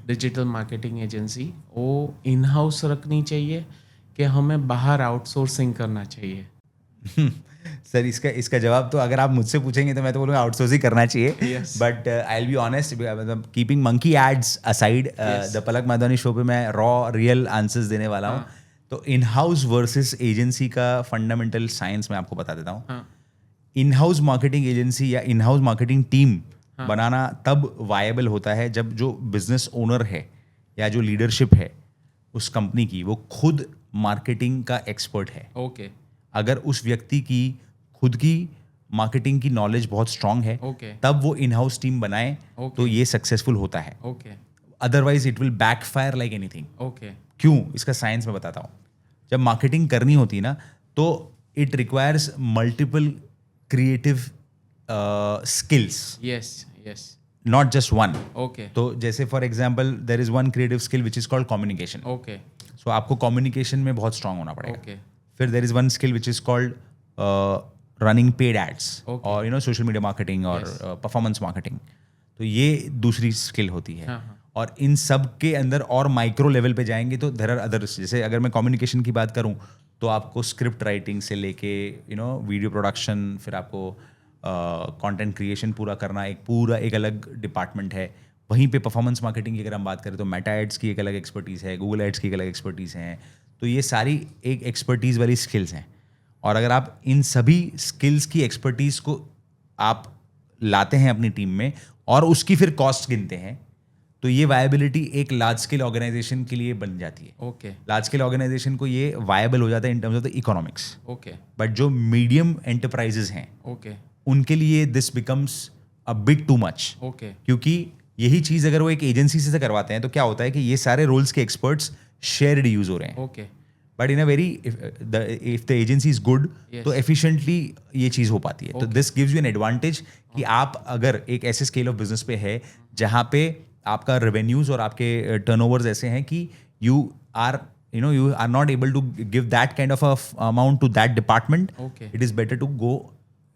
डिजिटल मार्केटिंग एजेंसी, वो इन हाउस रखनी चाहिए कि हमें बाहर आउटसोर्सिंग करना चाहिए? सर इसका जवाब तो अगर आप मुझसे पूछेंगे तो मैं तो बोलूँगा आउटसोर्स ही करना चाहिए। Yes. But I will be honest, मतलब keeping monkey ads aside, the Palak Madhwani show पे मैं रॉ रियल आंसर्स देने वाला हूँ। तो इन हाउस वर्सेस एजेंसी का फंडामेंटल साइंस मैं आपको बता देता हूँ। इन हाउस मार्केटिंग एजेंसी या इन हाउस मार्केटिंग टीम बनाना तब वायबल होता है जब जो बिजनेस ओनर है या जो लीडरशिप है उस कंपनी की, वो खुद मार्केटिंग का एक्सपर्ट है। ओके अगर उस व्यक्ति की खुद की मार्केटिंग की नॉलेज बहुत स्ट्रांग है, ओके तब वो इन हाउस टीम बनाए तो ये सक्सेसफुल होता है। Okay otherwise it will backfire like anything. Okay क्यों? इसका साइंस मैं बताता हूँ। जब मार्केटिंग करनी होती है ना, तो it requires multiple creative skills, yes yes not just one. Okay तो जैसे for example there is one creative skill which is called communication. Okay so आपको कम्युनिकेशन में बहुत स्ट्रांग होना पड़ेगा। ओके फिर there is one skill which is called running paid ads Okay. और सोशल मीडिया मार्केटिंग और परफॉर्मेंस मार्केटिंग। तो ये दूसरी स्किल होती है। और इन सब के अंदर और माइक्रो लेवल पे जाएंगे तो देयर आर अदर्स। जैसे अगर मैं कम्युनिकेशन की बात करूं तो आपको स्क्रिप्ट राइटिंग से लेके वीडियो प्रोडक्शन, फिर आपको कंटेंट क्रिएशन पूरा करना, एक अलग डिपार्टमेंट है। वहीं पे परफॉर्मेंस मार्केटिंग की अगर हम बात करें तो मेटा एड्स की एक अलग एक्सपर्टीज़ है, गूगल एड्स की एक अलग एक्सपर्टीज़ है। तो ये सारी एक एक्सपर्टीज़ वाली स्किल्स हैं। और अगर आप इन सभी स्किल्स की एक्सपर्टीज़ को आप लाते हैं अपनी टीम में और उसकी फिर कॉस्ट गिनते हैं, तो ये वायबिलिटी एक लार्ज स्केल ऑर्गेनाइजेशन के लिए बन जाती है। ओके लार्ज स्केल ऑर्गेनाइजेशन को ये वायबल हो जाता है in terms of the economics. Okay but जो मीडियम एंटरप्राइजेज हैं ओके उनके लिए this becomes a bit too much. Okay क्योंकि यही चीज़ अगर वो एक एजेंसी से करवाते हैं तो क्या होता है कि ये सारे रोल्स के एक्सपर्ट्स शेयर्ड यूज हो रहे हैं। Okay but in a very if the agency is good तो एफिशिएंटली ये चीज़ हो पाती है। तो this gives you an advantage कि आप अगर एक ऐसे स्केल ऑफ बिजनेस पे है जहाँ पे आपका रेवेन्यूज और आपके टर्नओवर्स ऐसे हैं कि you are not able to give that kind of amount to that department, Okay. It is better to go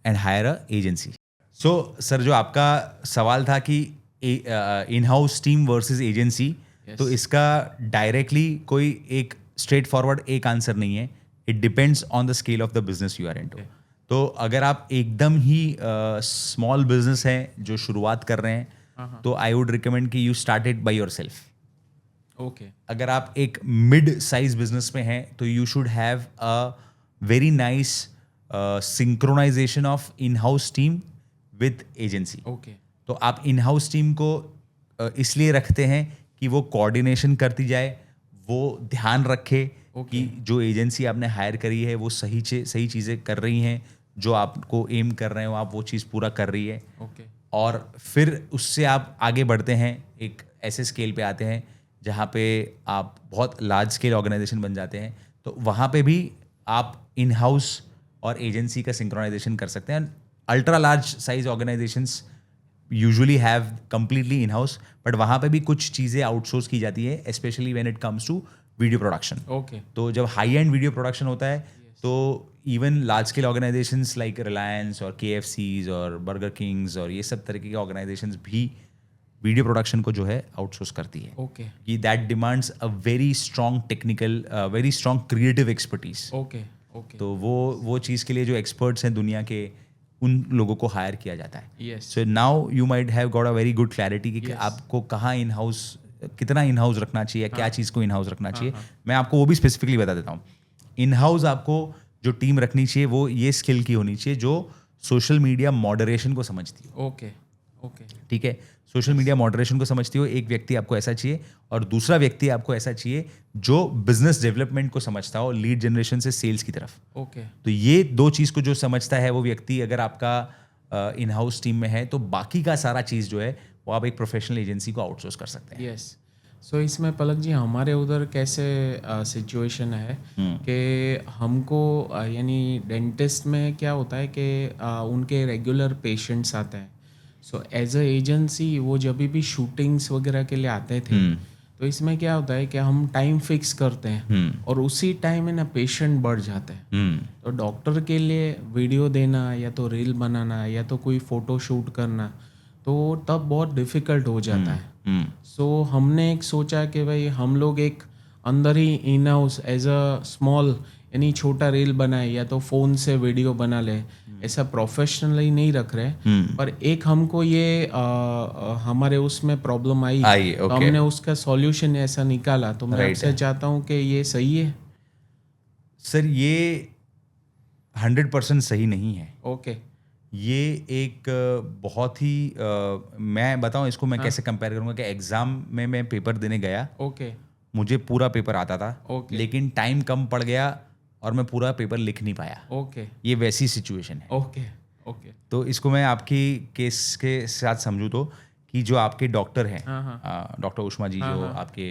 and hire a agency. So sir, जो आपका सवाल था कि in house team versus agency, तो इसका डायरेक्टली कोई एक स्ट्रेट फॉरवर्ड एक आंसर नहीं है। It depends on the scale of the business you are into. तो अगर आप एकदम ही स्मॉल बिजनेस हैं जो शुरुआत कर रहे हैं, तो आई वुड रिकमेंड कि you start it by yourself. Okay अगर आप एक मिड साइज बिजनेस में हैं तो you should have a very nice synchronization of in house team with agency. Okay तो आप इन हाउस टीम को इसलिए रखते हैं कि वो कोऑर्डिनेशन करती जाए, वो ध्यान रखे कि जो एजेंसी आपने हायर करी है वो सही चीज़ें कर रही हैं, जो आपको एम कर रहे हो आप वो चीज़ पूरा कर रही है। ओके और फिर उससे आप आगे बढ़ते हैं, एक ऐसे स्केल पे आते हैं जहाँ पे आप बहुत लार्ज स्केल ऑर्गेनाइजेशन बन जाते हैं। तो वहाँ पे भी आप इन हाउस और एजेंसी का सिंक्रोनाइजेशन कर सकते हैं। Ultra large size organizations usually have completely in house, but वहाँ पे भी कुछ चीज़ें आउटसोर्स की जाती है, specially when it comes to video production. Okay तो जब हाई एंड वीडियो प्रोडक्शन होता है तो even large scale organizations like Reliance और KFCs और बर्गर किंग्स और ये सब तरीके के ऑर्गेनाइजेशंस भी वीडियो प्रोडक्शन को जो है आउटसोर्स करती है. ओके कि that demands a very strong technical, very strong creative expertise. Okay okay तो वो चीज़ के लिए जो एक्सपर्ट्स हैं दुनिया के, उन लोगों को हायर किया जाता है. Yes so now you might have got a very good clarity कि Yes. आपको कहाँ इन हाउस, कितना इन हाउस रखना चाहिए, क्या चीज़ को इन हाउस रखना चाहिए. मैं आपको वो भी स्पेसिफिकली बता देता हूँ. इन हाउस आपको जो टीम रखनी चाहिए वो ये स्किल की होनी चाहिए जो सोशल मीडिया मॉडरेशन को समझती हो. ओके ओके ठीक है, सोशल मीडिया मॉडरेशन को समझती हो. एक व्यक्ति आपको ऐसा चाहिए और दूसरा व्यक्ति आपको ऐसा चाहिए जो बिजनेस डेवलपमेंट को समझता हो, लीड जनरेशन से सेल्स की तरफ. ओके तो ये दो चीज़ को जो समझता है वो व्यक्ति अगर आपका इन हाउस टीम में है तो बाकी का सारा चीज़ जो है वो आप एक प्रोफेशनल एजेंसी को आउटसोर्स कर सकते हैं. यस सो इसमें पलक जी हमारे उधर कैसे सिचुएशन है कि हमको यानी डेंटिस्ट में क्या होता है कि उनके रेगुलर पेशेंट्स आते हैं. सो एज अ एजेंसी वो जब भी शूटिंग्स वगैरह के लिए आते थे तो इसमें क्या होता है कि हम टाइम फिक्स करते हैं और उसी टाइम में ना पेशेंट बढ़ जाते हैं. तो डॉक्टर के लिए वीडियो देना या तो रील बनाना या तो कोई फ़ोटो शूट करना तो तब बहुत डिफ़िकल्ट हो जाता है. सो हमने एक सोचा कि भाई हम लोग एक अंदर ही in house as a small यानी छोटा रील बनाए या तो फ़ोन से वीडियो बना ले, ऐसा प्रोफेशनली नहीं रख रहे. पर एक हमको ये हमारे उसमें प्रॉब्लम आई तो हमने उसका सॉल्यूशन ऐसा निकाला. तो मैं आपसे चाहता हूँ कि ये सही है. सर ये 100% सही नहीं है. ओके ये एक बहुत ही मैं बताऊं इसको मैं कैसे कंपेयर करूंगा कि एग्जाम में मैं पेपर देने गया, ओके मुझे पूरा पेपर आता था ओके लेकिन टाइम कम पड़ गया और मैं पूरा पेपर लिख नहीं पाया. ओके ये वैसी सिचुएशन है. ओके ओके तो इसको मैं आपकी केस के साथ समझूँ तो कि जो आपके डॉक्टर हैं, डॉक्टर उष्मा जी जो आपके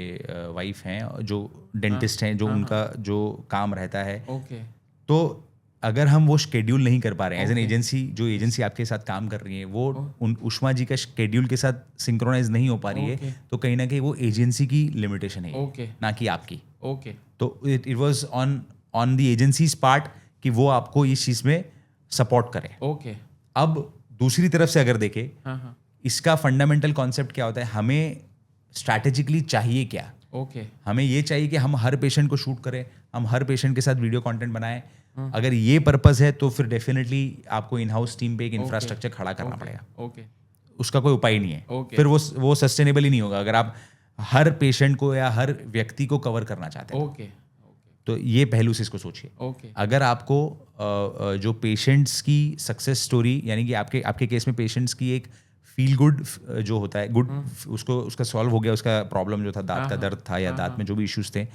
वाइफ हैं, जो डेंटिस्ट हैं, जो उनका जो काम रहता है, ओके तो अगर हम वो शेड्यूल नहीं कर पा रहे हैं एज एन एजेंसी, जो एजेंसी आपके साथ काम कर रही है वो उन उष्मा जी का शेड्यूल के साथ सिंक्रोनाइज नहीं हो पा रही है, तो कहीं ना कहीं वो एजेंसी की लिमिटेशन है, ओके ना कि आपकी. ओके तो it was on the agencies part कि वो आपको इस चीज़ में सपोर्ट करें. ओके अब दूसरी तरफ से अगर देखें, हाँ इसका फंडामेंटल कॉन्सेप्ट क्या होता है, हमें स्ट्रैटेजिकली चाहिए क्या. ओके हमें ये चाहिए कि हम हर पेशेंट को शूट करें, हम हर पेशेंट के साथ वीडियो कंटेंट बनाएं. अगर ये पर्पस है तो फिर डेफिनेटली आपको इन हाउस टीम पे एक इंफ्रास्ट्रक्चर खड़ा करना पड़ेगा. ओके उसका कोई उपाय नहीं है. Okay. फिर वो सस्टेनेबल ही नहीं होगा अगर आप हर पेशेंट को या हर व्यक्ति को कवर करना चाहते हैं. ओके तो ये पहलू से इसको सोचिए. ओके अगर आपको जो पेशेंट्स की सक्सेस स्टोरी, यानी कि आपके केस में पेशेंट्स की एक फील गुड जो होता है, गुड उसका सॉल्व हो गया, उसका प्रॉब्लम जो था, दांत का दर्द था या दांत में जो भी इश्यूज थे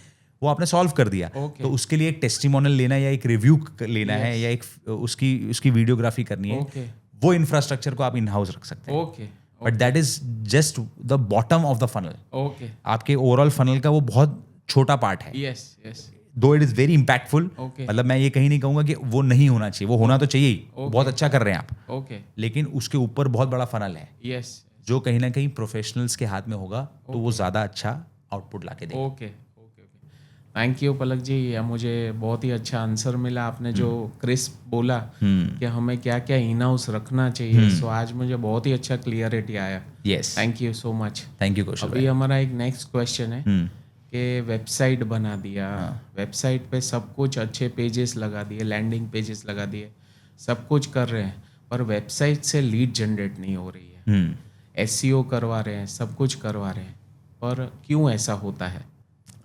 वो आपने सॉल्व कर दिया. तो उसके लिए एक टेस्टिमोनियल लेना या एक रिव्यू लेना है या एक उसकी वीडियोग्राफी करनी है, ओके वो इंफ्रास्ट्रक्चर को आप इन हाउस रख सकते हैं. Okay but that is just the bottom of the funnel. Okay आपके ओवरऑल फनल का वो बहुत छोटा पार्ट है. यस यस दो it is very impactful. Okay. मतलब मैं ये कहीं नहीं कहूंगा कि वो नहीं होना चाहिए, वो होना तो चाहिए ही. बहुत अच्छा कर रहे हैं आप, ओके लेकिन उसके ऊपर बहुत बड़ा फनल है यस जो कहीं ना कहीं प्रोफेशनल्स के हाथ में होगा तो वो ज़्यादा अच्छा आउटपुट ला के देगा. Okay okay okay thank you Palak ji. मुझे बहुत ही अच्छा आंसर मिला. आपने जो क्रिस्प बोला कि हमें क्या क्या इन हाउस रखना चाहिए, सो आज मुझे बहुत ही अच्छा क्लियरिटी आया. Yes, thank you so much. Thank you Kaushal. अभी हमारा एक नेक्स्ट क्वेश्चन है कि वेबसाइट बना दिया, वेबसाइट पे सब कुछ अच्छे पेजेस लगा दिए, लैंडिंग पेजेस लगा दिए, सब कुछ कर रहे हैं, पर वेबसाइट से लीड जनरेट नहीं हो रही है. SEO करवा रहे हैं, सब कुछ करवा रहे हैं, पर क्यों ऐसा होता है?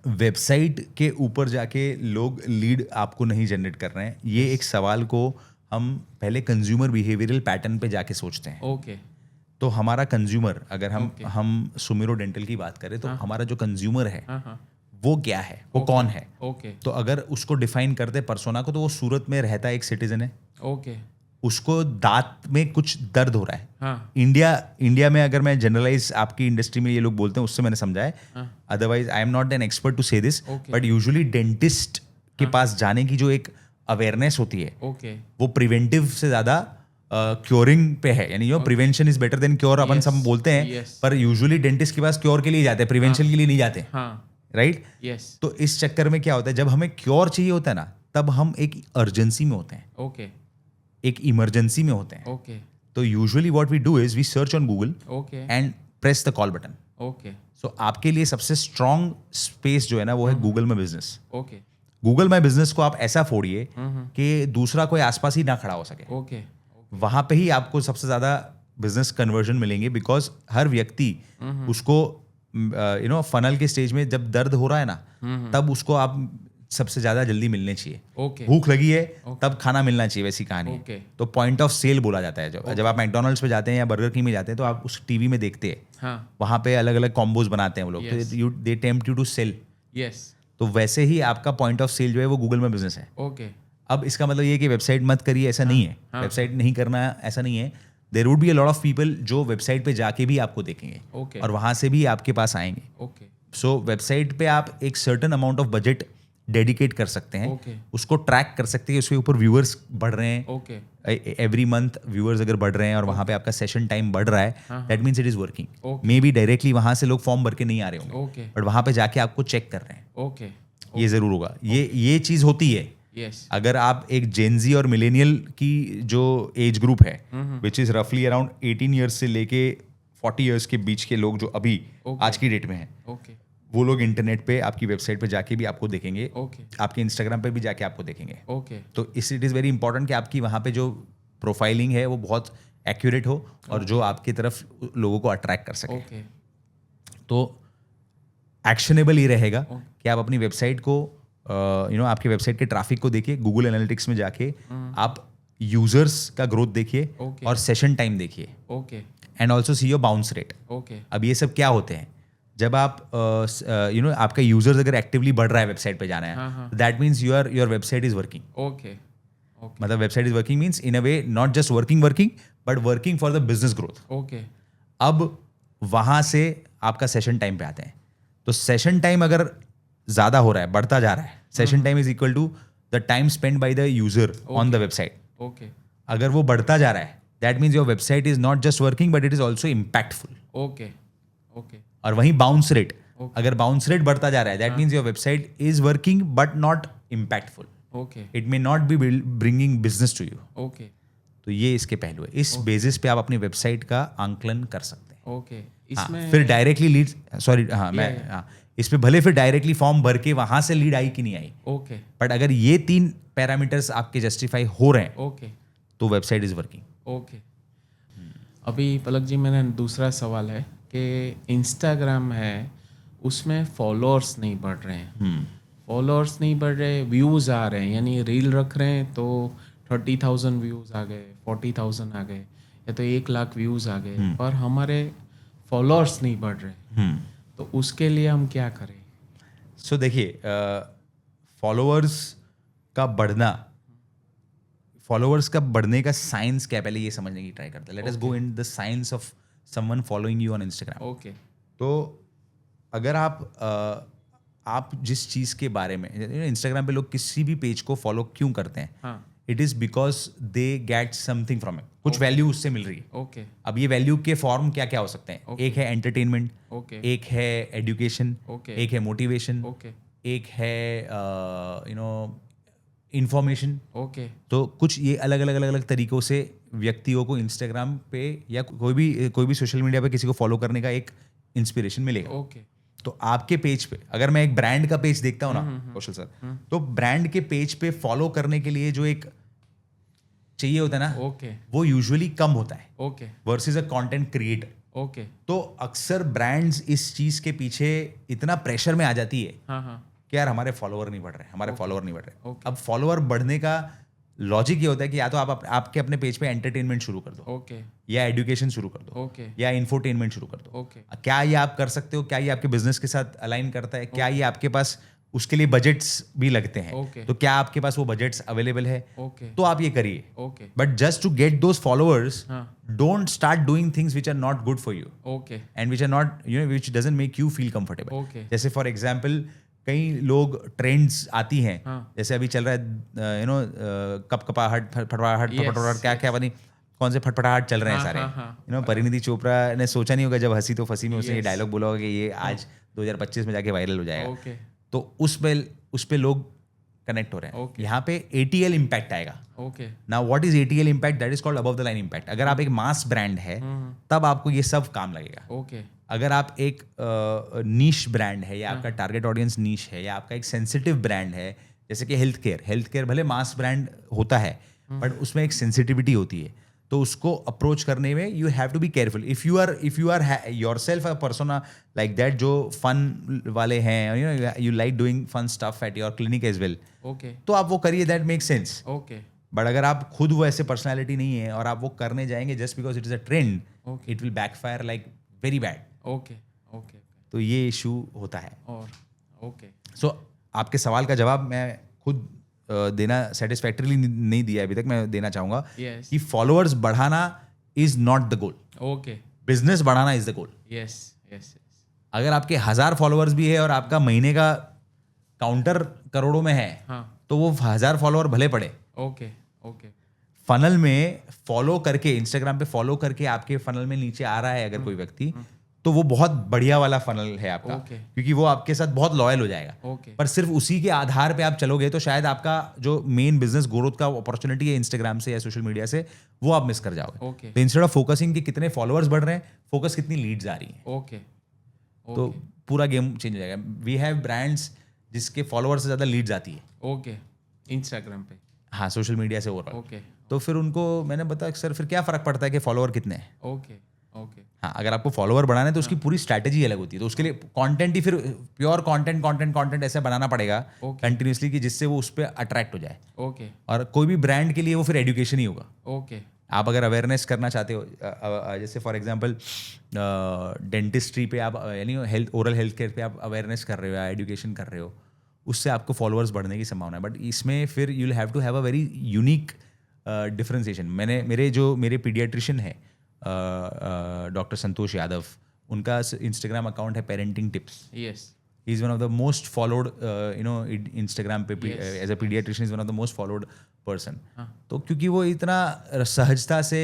वेबसाइट के ऊपर जाके लोग लीड आपको नहीं जनरेट कर रहे हैं, ये एक सवाल को हम पहले कंज्यूमर बिहेवियरल पैटर्न पे जाके सोचते हैं. ओके तो हमारा कंज्यूमर, अगर हम सुमिरो डेंटल की बात करें तो हमारा जो कंज्यूमर है वो क्या है, वो कौन है. ओके तो अगर उसको डिफाइन करते पर्सोना को, तो वो सूरत में रहता है, एक सिटीजन है, ओके उसको दांत में कुछ दर्द हो रहा है. हाँ इंडिया में अगर मैं जनरलाइज आपकी इंडस्ट्री में ये लोग बोलते हैं उससे मैंने समझा है, otherwise I am not an expert to say this, but usually dentist के पास जाने की जो एक अवेयरनेस होती है ओके वो प्रिवेंटिव से ज़्यादा क्योरिंग पे है, यानी prevention is better than cure अपन सब बोलते हैं, yes. पर यूजुअली डेंटिस्ट के पास क्योर के लिए जाते हैं, प्रिवेंशन के लिए नहीं जाते, हाँ, राइट? यस, तो इस चक्कर में क्या होता है, जब हमें क्योर चाहिए होता है ना, तब हम एक अर्जेंसी में होते हैं, ओके, एक इमरजेंसी में होते हैं. ओके, तो usually what we do is we search on Google okay, and press the call button. Okay, so आपके लिए सबसे स्ट्रॉन्ग स्पेस जो है ना वो है Google my business. Okay, Google my business को आप ऐसा फोड़िए कि दूसरा कोई आसपास ही ना खड़ा हो सके. ओके, वहां पे ही आपको सबसे ज्यादा बिजनेस कन्वर्जन मिलेंगे, बिकॉज हर व्यक्ति उसको फनल के स्टेज में जब दर्द हो रहा है ना, तब उसको आप सबसे ज्यादा जल्दी मिलने चाहिए. ओके, भूख लगी है तब खाना मिलना चाहिए, वैसी कहानी है. ओके. तो पॉइंट ऑफ सेल बोला जाता है. जब आप मैकडोनल्ड्स पे जाते हैं या बर्गर किंग में जाते हैं तो आप उस टीवी में देखते हैं, हाँ, वहां पे अलग अलग कॉम्बोज बनाते हैं वो लोग, Yes. तो they tempt you to sell. Yes, तो वैसे ही आपका पॉइंट ऑफ सेल जो है वो गूगल में बिजनेस है. ओके, अब इसका मतलब ये है कि वेबसाइट मत करिए, ऐसा नहीं है. वेबसाइट नहीं करना ऐसा नहीं है. There would be a lot of people जो वेबसाइट पे जाके भी आपको देखेंगे ओके, और वहां से भी आपके पास आएंगे. ओके, सो वेबसाइट पे आप एक certain amount of budget dedicate कर सकते हैं, ओके, उसको ट्रैक कर सकते हैं, उसके ऊपर व्यूअर्स बढ़ रहे हैं, ओके, एवरी मंथ व्यूअर्स अगर बढ़ रहे हैं और वहां पे आपका सेशन टाइम बढ़ रहा है, that means it is working. Okay. May be directly वहां से लोग फॉर्म भर के नहीं आ रहे होंगे, ओके, बट वहां पे जाके आपको चेक कर रहे हैं. ओके, ये जरूर होगा. ये चीज होती है. यस, अगर आप एक जेनजी और मिलेनियल की जो एज ग्रुप है, विच इज रफली अराउंड 18 ईयर्स से लेके 40 ईयर्स के बीच के लोग जो अभी Okay. आज की डेट में हैं, ओके, वो लोग इंटरनेट पे आपकी वेबसाइट पे जाके भी आपको देखेंगे, ओके, आपके इंस्टाग्राम पे भी जाके आपको देखेंगे. ओके, तो इस इट इज़ वेरी इंपॉर्टेंट कि आपकी वहाँ पे जो प्रोफाइलिंग है वो बहुत एक्यूरेट हो और जो आपकी तरफ लोगों को अट्रैक्ट कर सके. ओके, तो एक्शनेबल ये रहेगा कि आप अपनी वेबसाइट को आपकी वेबसाइट के ट्रैफिक को देखिए, गूगल एनालिटिक्स में जाके आप यूजर्स का ग्रोथ देखिए Okay. और सेशन टाइम देखिए, okay, and also see your bounce rate. Okay, अब ये सब क्या होते हैं, जब आप आपका यूजर्स अगर एक्टिवली बढ़ रहा है वेबसाइट पे जाना है, that means your website is working. Okay, okay, मतलब website is working means in a way not just working but working for the business growth. Okay, अब वहां से आपका सेशन टाइम पे आते हैं. तो सेशन टाइम अगर ज्यादा हो रहा है, बढ़ता जा रहा है, session time is equal to the time spend by the user on the website. Okay, अगर वो बढ़ता जा रहा है, that means your website is not just working but it is also impactful. Okay, okay, और वहीं बाउंस रेट, अगर बाउंस रेट बढ़ता जा रहा है, that means your website is working but not impactful. Okay, it may not be bringing business to you. Okay, तो ये इसके पहलू है. इस बेसिस पे आप अपनी वेबसाइट का आंकलन कर सकते हैं. ओके, हाँ, इसमें फिर डायरेक्टली लीड, सॉरी हाँ मैं हाँ, इस पे भले फिर डायरेक्टली फॉर्म भर के वहां से लीड आई कि नहीं आई, ओके, बट अगर ये 3 पैरामीटर्स आपके जस्टिफाई हो रहे हैं ओके, तो वेबसाइट इज वर्किंग. ओके. अभी पलक जी, मैंने दूसरा सवाल है कि इंस्टाग्राम है, उसमें फॉलोअर्स नहीं बढ़ रहे हैं, फॉलोअर्स नहीं बढ़ रहे, व्यूज़ आ रहे हैं, यानी रील रख रहे हैं तो 30,000 व्यूज़ आ गए, 40,000 आ गए, या तो 1 लाख व्यूज़ आ गए, पर हमारे फॉलोअर्स नहीं बढ़ रहे. तो उसके लिए हम क्या करें? सो देखिए, फॉलोअर्स का बढ़ने का साइंस क्या है, पहले ये समझने की ट्राई करते हैं. Let us go in the science of someone following you on Instagram. Okay, तो अगर आप जिस चीज़ के बारे में, इंस्टाग्राम पे लोग किसी भी पेज को फॉलो क्यों करते हैं, हाँ, it is because they get something from it. कुछ वैल्यू उससे मिल रही है. ओके, अब ये वैल्यू के फॉर्म क्या क्या हो सकते हैं? एक है एंटरटेनमेंट, ओके, एक है एजुकेशन, ओके, एक है मोटिवेशन, ओके, एक है इंफॉर्मेशन. ओके, तो कुछ ये अलग अलग तरीकों से व्यक्तियों को इंस्टाग्राम पे या कोई भी सोशल मीडिया पे किसी को फॉलो करने का एक इंस्पिरेशन मिलेगा. ओके, तो आपके पेज पे अगर मैं एक ब्रांड का पेज देखता हूँ ना कौशल सर, तो ब्रांड के पेज पे फॉलो करने के लिए जो एक चाहिए होता है ना, ओके, वो यूजुअली कम होता है okay, versus a content creator. Okay, तो अक्सर ब्रांड्स इस चीज के पीछे इतना प्रेशर में आ जाती है हाँ, हाँ, कि यार हमारे फॉलोअर नहीं बढ़ रहे, हमारे फॉलोअर नहीं बढ़ रहे. Okay. अब फॉलोअर बढ़ने का लॉजिक ये होता है कि या तो आप आपके अपने पेज पे एंटरटेनमेंट शुरू कर दो, ओके, या एजुकेशन शुरू कर दो, ओके, या इंफोटेनमेंट शुरू कर दो. ओके, क्या ये आप कर सकते हो? क्या ये आपके बिजनेस के साथ अलाइन करता है? क्या ये आपके पास उसके लिए बजट्स भी लगते हैं? Okay. तो क्या आपके पास वो बजट्स अवेलेबल है? ओके, तो आप ये करिए. Okay, but just to get those followers, हाँ, don't start doing things which are not good for you okay, and which are not which doesn't make you feel comfortable. Okay. जैसे फॉर एग्जाम्पल कई लोग ट्रेंड्स आती हैं, हाँ. जैसे अभी चल रहा है कपकपाहट, फटफटाहट, Yes, फटफटाहट, क्या क्या बनी, कौन से फटफटाहट चल रहे हैं सारे, यू नो। परिणीति चोपड़ा ने सोचा नहीं होगा जब हंसी तो फंसी में उसने ये डायलॉग बोला होगा कि ये आज 2025 में जाके वायरल हो जाएगा। तो उस पे लोग कनेक्ट हो रहे हैं। यहाँ पे ATL इम्पैक्ट आएगा। Now what is ATL impact? That is called above the line impact. अगर आप एक मास ब्रांड है तब आपको ये सब काम लगेगा। अगर आप एक नीश ब्रांड है या आपका टारगेट ऑडियंस नीश है या आपका एक सेंसिटिव ब्रांड है, जैसे कि हेल्थ केयर भले मास ब्रांड होता है बट उसमें एक सेंसिटिविटी होती है, तो उसको अप्रोच करने में you have to be careful. If you are yourself a persona like that जो फन वाले हैं, you know, you like doing fun stuff at your clinic as well, तो आप वो करिए, दैट मेक सेंस। बट अगर आप खुद वो ऐसे पर्सनैलिटी नहीं है और आप वो करने जाएंगे just because it is a trend, it will backfire like very bad. तो ये इशू होता है। सो आपके सवाल का जवाब मैं खुद देना सेटिस्फैक्टरीली नहीं दिया अभी तक, मैं देना चाहूंगा कि फॉलोअर्स बढ़ाना is not the goal. Business बढ़ाना इज द गोल। अगर आपके 1000 फॉलोअर्स भी है और आपका महीने का काउंटर करोड़ों में है, तो वो 1000 फॉलोअर भले पड़े। फनल में फॉलो करके, इंस्टाग्राम पे फॉलो करके आपके फनल में नीचे आ रहा है अगर कोई व्यक्ति, तो वो बहुत बढ़िया वाला फनल है आपका, क्योंकि वो आपके साथ बहुत लॉयल हो जाएगा। पर सिर्फ उसी के आधार पे आप चलोगे तो शायद आपका जो मेन बिजनेस ग्रोथ का अपॉर्चुनिटी है इंस्टाग्राम से या सोशल मीडिया से, वो आप मिस कर जाओगे। तो इंस्टेड ऑफ फोकसिंग कि कितने फॉलोअर्स बढ़ रहे हैं, फोकस कितनी लीड्स आ रही हैं। तो पूरा गेम चेंज हो जाएगा। वी हैव ब्रांड्स जिसके फॉलोअर्स से ज्यादा लीड्स आती है इंस्टाग्राम पे, हाँ, सोशल मीडिया से ओवरऑल। तो फिर उनको मैंने बताया सर फिर क्या फर्क पड़ता है कि फॉलोअर कितने हैं। हाँ, अगर आपको फॉलोअर बढ़ाना है तो उसकी पूरी स्ट्रैटेजी अलग होती है। तो उसके लिए कंटेंट ही फिर प्योर कंटेंट ऐसे बनाना पड़ेगा कंटिन्यूसली कि जिससे वो उस पर अट्रैक्ट हो जाए। और कोई भी ब्रांड के लिए वो फिर एजुकेशन ही होगा। आप अगर अवेयरनेस करना चाहते हो, जैसे फॉर एग्जांपल डेंटिस्ट्री पे आप, यानी ओरल हेल्थ केयर पे आप अवेयरनेस कर रहे हो या एजुकेशन कर रहे हो, उससे आपको फॉलोअर्स बढ़ने की संभावना है। बट इसमें फिर you will have to have a very unique differentiation. मेरे पीडियाट्रिशियन है डॉक्टर संतोष यादव, उनका इंस्टाग्राम अकाउंट है parenting tips. He is one of the most followed, Instagram पे as a paediatrician is one of the most followed person. तो क्योंकि वो इतना सहजता से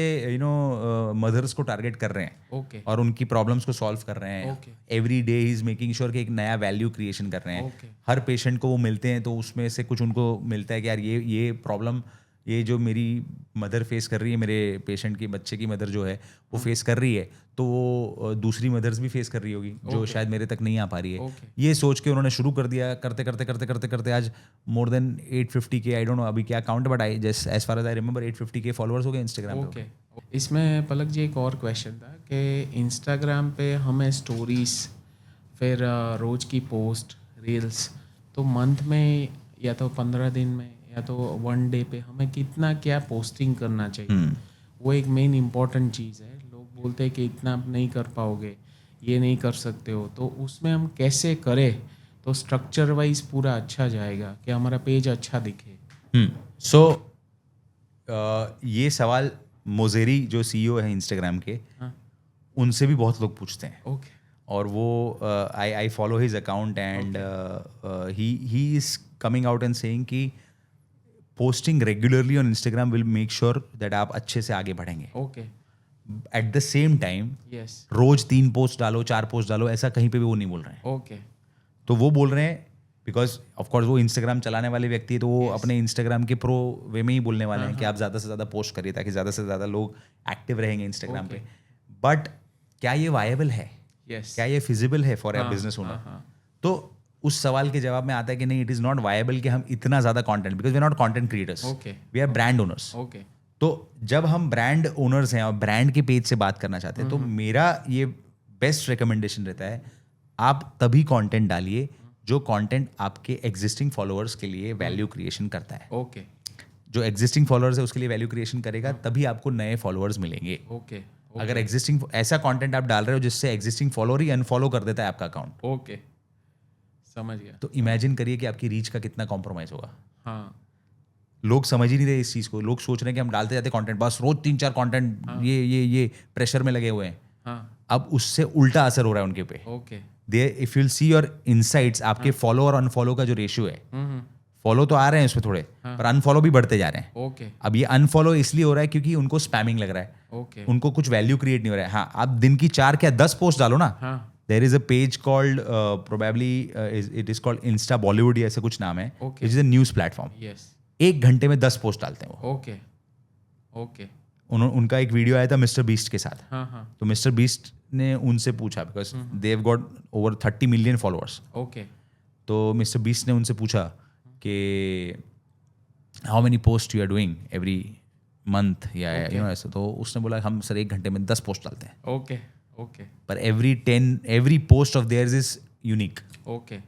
मदर्स को टारगेट कर रहे हैं और उनकी प्रॉब्लम्स को सॉल्व कर रहे हैं। Every day he is making sure कि एक नया वैल्यू क्रिएशन कर रहे हैं। हर पेशेंट को वो मिलते हैं तो उसमें से कुछ उनको मिलता है कि यार ये प्रॉब्लम, ये जो मेरी मदर फेस कर रही है, मेरे पेशेंट की बच्चे की मदर जो है वो फेस कर रही है, तो वो दूसरी मदर्स भी फेस कर रही होगी जो शायद मेरे तक नहीं आ पा रही है। ये सोच के उन्होंने शुरू कर दिया। करते करते आज more than 850K, I don't know अभी क्या count, but I just as far as I remember 850K followers हो गए इंस्टाग्राम पे। इसमें पलक जी एक और क्वेश्चन था कि इंस्टाग्राम पे हमें स्टोरीज, फिर रोज की पोस्ट, रील्स, तो मंथ में या तो 15 दिन में या तो 1 डे पे हमें कितना क्या पोस्टिंग करना चाहिए? वो एक मेन इम्पॉर्टेंट चीज़ है। लोग बोलते हैं कि इतना आप नहीं कर पाओगे, ये नहीं कर सकते हो, तो उसमें हम कैसे करें तो स्ट्रक्चर वाइज पूरा अच्छा जाएगा कि हमारा पेज अच्छा दिखे? ये सवाल मोजेरी जो CEO है इंस्टाग्राम के, उनसे भी बहुत लोग पूछते हैं। और वो I follow his account and he is coming out and saying कि posting regularly on Instagram will make sure that आप अच्छे से आगे बढ़ेंगे। एट द सेम टाइम रोज 3 पोस्ट डालो, 4 पोस्ट डालो, ऐसा कहीं पे भी वो नहीं बोल रहे हैं। तो वो बोल रहे हैं बिकॉज ऑफकोर्स वो इंस्टाग्राम चलाने वाले व्यक्ति है, तो वो अपने इंस्टाग्राम के प्रो वे में ही बोलने वाले हैं कि आप ज़्यादा से ज़्यादा पोस्ट करिए ताकि ज़्यादा से ज़्यादा लोग एक्टिव रहेंगे इंस्टाग्राम पे। बट क्या ये वायबल है? क्या ये फिजिबल है फॉर अ बिजनेस ओनर? तो उस सवाल के जवाब में आता है कि नहीं, इट इज नॉट वायबल कि हम इतना ज्यादा content, because we are not content creators, we are brand owners. तो जब हम ब्रांड ओनर्स हैं और ब्रांड के पेज से बात करना चाहते हैं, तो मेरा ये बेस्ट रिकमेंडेशन रहता है, आप तभी कंटेंट डालिए जो कंटेंट आपके एग्जिस्टिंग फॉलोअर्स के लिए वैल्यू क्रिएशन करता है। जो एग्जिस्टिंग फॉलोअर्स है उसके लिए वैल्यू क्रिएशन करेगा, तभी आपको नए फॉलोअर्स मिलेंगे। अगर एग्जिस्टिंग ऐसा कंटेंट आप डाल रहे हो जिससे एग्जिस्टिंग फॉलोअर ही अनफॉलो कर देता है आपका अकाउंट, समझ गया, तो इमेजिन करिए कि आपकी रीच का कितना कॉम्प्रोमाइज होगा। लोग समझ ही नहीं रहे इस चीज को। लोग सोच रहे हैं कि हम डालते जाते कंटेंट, बस रोज 3-4 कंटेंट, ये प्रेशर में लगे हुए हैं। अब उससे उल्टा असर हो रहा है उनके पे। If you will see your insights, आपके फॉलो और अनफॉलो का जो रेशियो है, फॉलो तो आ रहे हैं उसमें थोड़े, पर अनफॉलो भी बढ़ते जा रहे हैं। ओके अब ये अनफॉलो इसलिए हो रहा है क्योंकि उनको स्पैमिंग लग रहा है, ओके उनको कुछ वैल्यू क्रिएट नहीं हो रहा है। हाँ, आप दिन की 4 क्या 10 पोस्ट डालो ना। हाँ there is a page called probably it is called Insta Bollywood या ऐसे कुछ नाम है, Okay. It is a news platform. Yes 1 घंटे में 10 पोस्ट डालते हैं वो। ओके ओके उनका एक वीडियो आया था मिस्टर बीस्ट के साथ, हाँ हाँ तो मिस्टर बीस्ट ने उनसे पूछा because they have got over 30 million followers. Okay तो मिस्टर बीस्ट ने उनसे पूछा कि how many post you are doing every month या यू नो ऐसा। तो उसने बोला हम सर 1 घंटे में 10 पोस्ट डालते हैं, ओके ओके पर every post of theirs is unique. Okay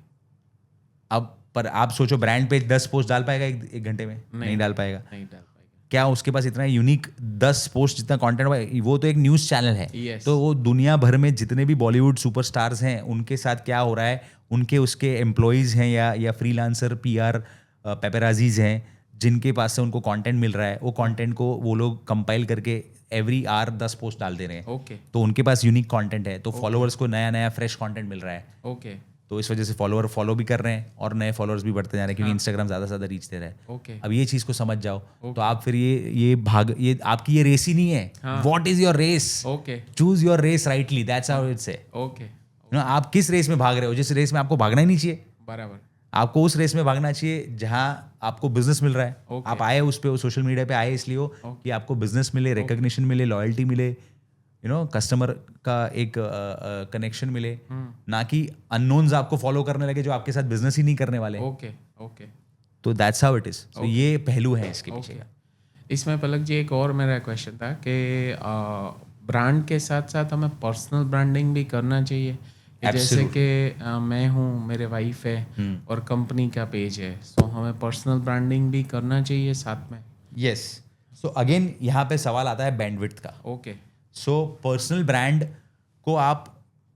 अब पर आप सोचो ब्रांड पे 10 पोस्ट डाल पाएगा एक घंटे में? नहीं डाल पाएगा। नहीं डाल पाएगा। क्या उसके पास इतना यूनिक 10 पोस्ट जितना कंटेंट? वो तो एक न्यूज़ चैनल है। Yes. तो वो दुनिया भर में जितने भी बॉलीवुड सुपरस्टार्स हैं उनके साथ क्या हो रहा है, उनके उसके एम्प्लॉयज़ हैं या फ्रीलांसर पीआर पेपराजीज हैं जिनके पास से उनको कंटेंट मिल रहा है, वो कंटेंट को वो लोग कंपाइल करके एवरी आवर 10 पोस्ट डाल दे रहे हैं। ओके तो उनके पास यूनिक कंटेंट है, तो फॉलोअर्स को नया नया फ्रेश कंटेंट मिल रहा है। ओके तो इस वजह से फॉलोअर फॉलो भी कर रहे हैं और नए फॉलोअर्स भी बढ़ते जा रहे हैं क्योंकि इंस्टाग्राम ज़्यादा से ज़्यादा रीच दे रहा है। ओके अब ये चीज़ को समझ जाओ तो आप फिर ये आपकी ये रेस ही नहीं है। What is your race? Okay choose your race rightly, that's how it's है। ओके आप किस रेस में भाग रहे हो? जिस रेस में आपको भागना ही नहीं चाहिए, बराबर आपको उस रेस में भागना चाहिए जहां आपको बिजनेस मिल रहा है। Okay. आप आए उस पे सोशल मीडिया पे आए इसलिए हो कि आपको बिजनेस मिले, रिकग्निशन मिले, लॉयल्टी मिले, यू नो कस्टमर का एक कनेक्शन मिले, ना कि अननोन्स आपको फॉलो करने लगे जो आपके साथ बिजनेस ही नहीं करने वाले। ओके ओके तो दैट्स हाउ इट इज। तो ये पहलू है इसके पीछे का। इसमें पलक जी एक और मेरा क्वेश्चन था कि ब्रांड के साथ साथ हमें पर्सनल ब्रांडिंग भी करना चाहिए कि जैसे कि मैं हूँ, मेरे वाइफ है और कंपनी का पेज है, सो हमें पर्सनल ब्रांडिंग भी करना चाहिए साथ में। यस, सो अगेन यहाँ पे सवाल आता है बैंडविड्थ का। ओके सो पर्सनल ब्रांड को आप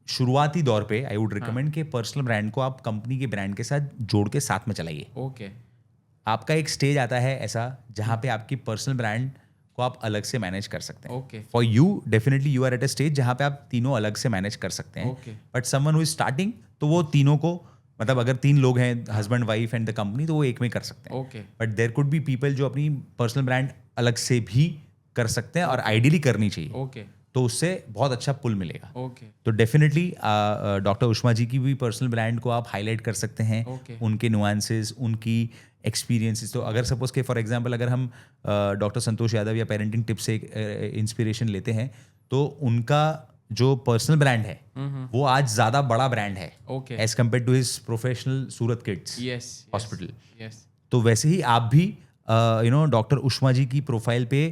शुरुआती दौर पे आई वुड रिकमेंड कि पर्सनल ब्रांड को आप कंपनी के ब्रांड के साथ जोड़ के साथ में चलाइए। ओके आपका एक स्टेज आता है ऐसा जहाँ पे आपकी पर्सनल ब्रांड को आप अलग से मैनेज कर सकते हैं। Okay for you definitely you are at a stage जहाँ पे आप तीनों अलग से मैनेज कर सकते हैं। Okay but someone who is starting, तो वो तीनों को मतलब अगर 3 लोग हैं, husband wife and the company, तो वो एक में कर सकते हैं। Okay but there could be people जो अपनी पर्सनल ब्रांड अलग से भी कर सकते हैं और आइडियली करनी चाहिए, ओके तो उससे बहुत अच्छा पुल मिलेगा। ओके तो डेफिनेटली डॉक्टर उष्मा जी की भी पर्सनल ब्रांड को आप हाईलाइट कर सकते हैं। Okay. उनके नुआंसेस, उनकी एक्सपीरियंसेस। तो अगर सपोज के फॉर एग्जांपल अगर हम डॉक्टर संतोष यादव या पेरेंटिंग टिप्स से इंस्पिरेशन लेते हैं, तो उनका जो पर्सनल ब्रांड है वो आज ज़्यादा बड़ा ब्रांड है okay as compare to his professional Surat kids yes hospital. Yes तो वैसे ही आप भी यू नो डॉक्टर उष्मा जी की प्रोफाइल पे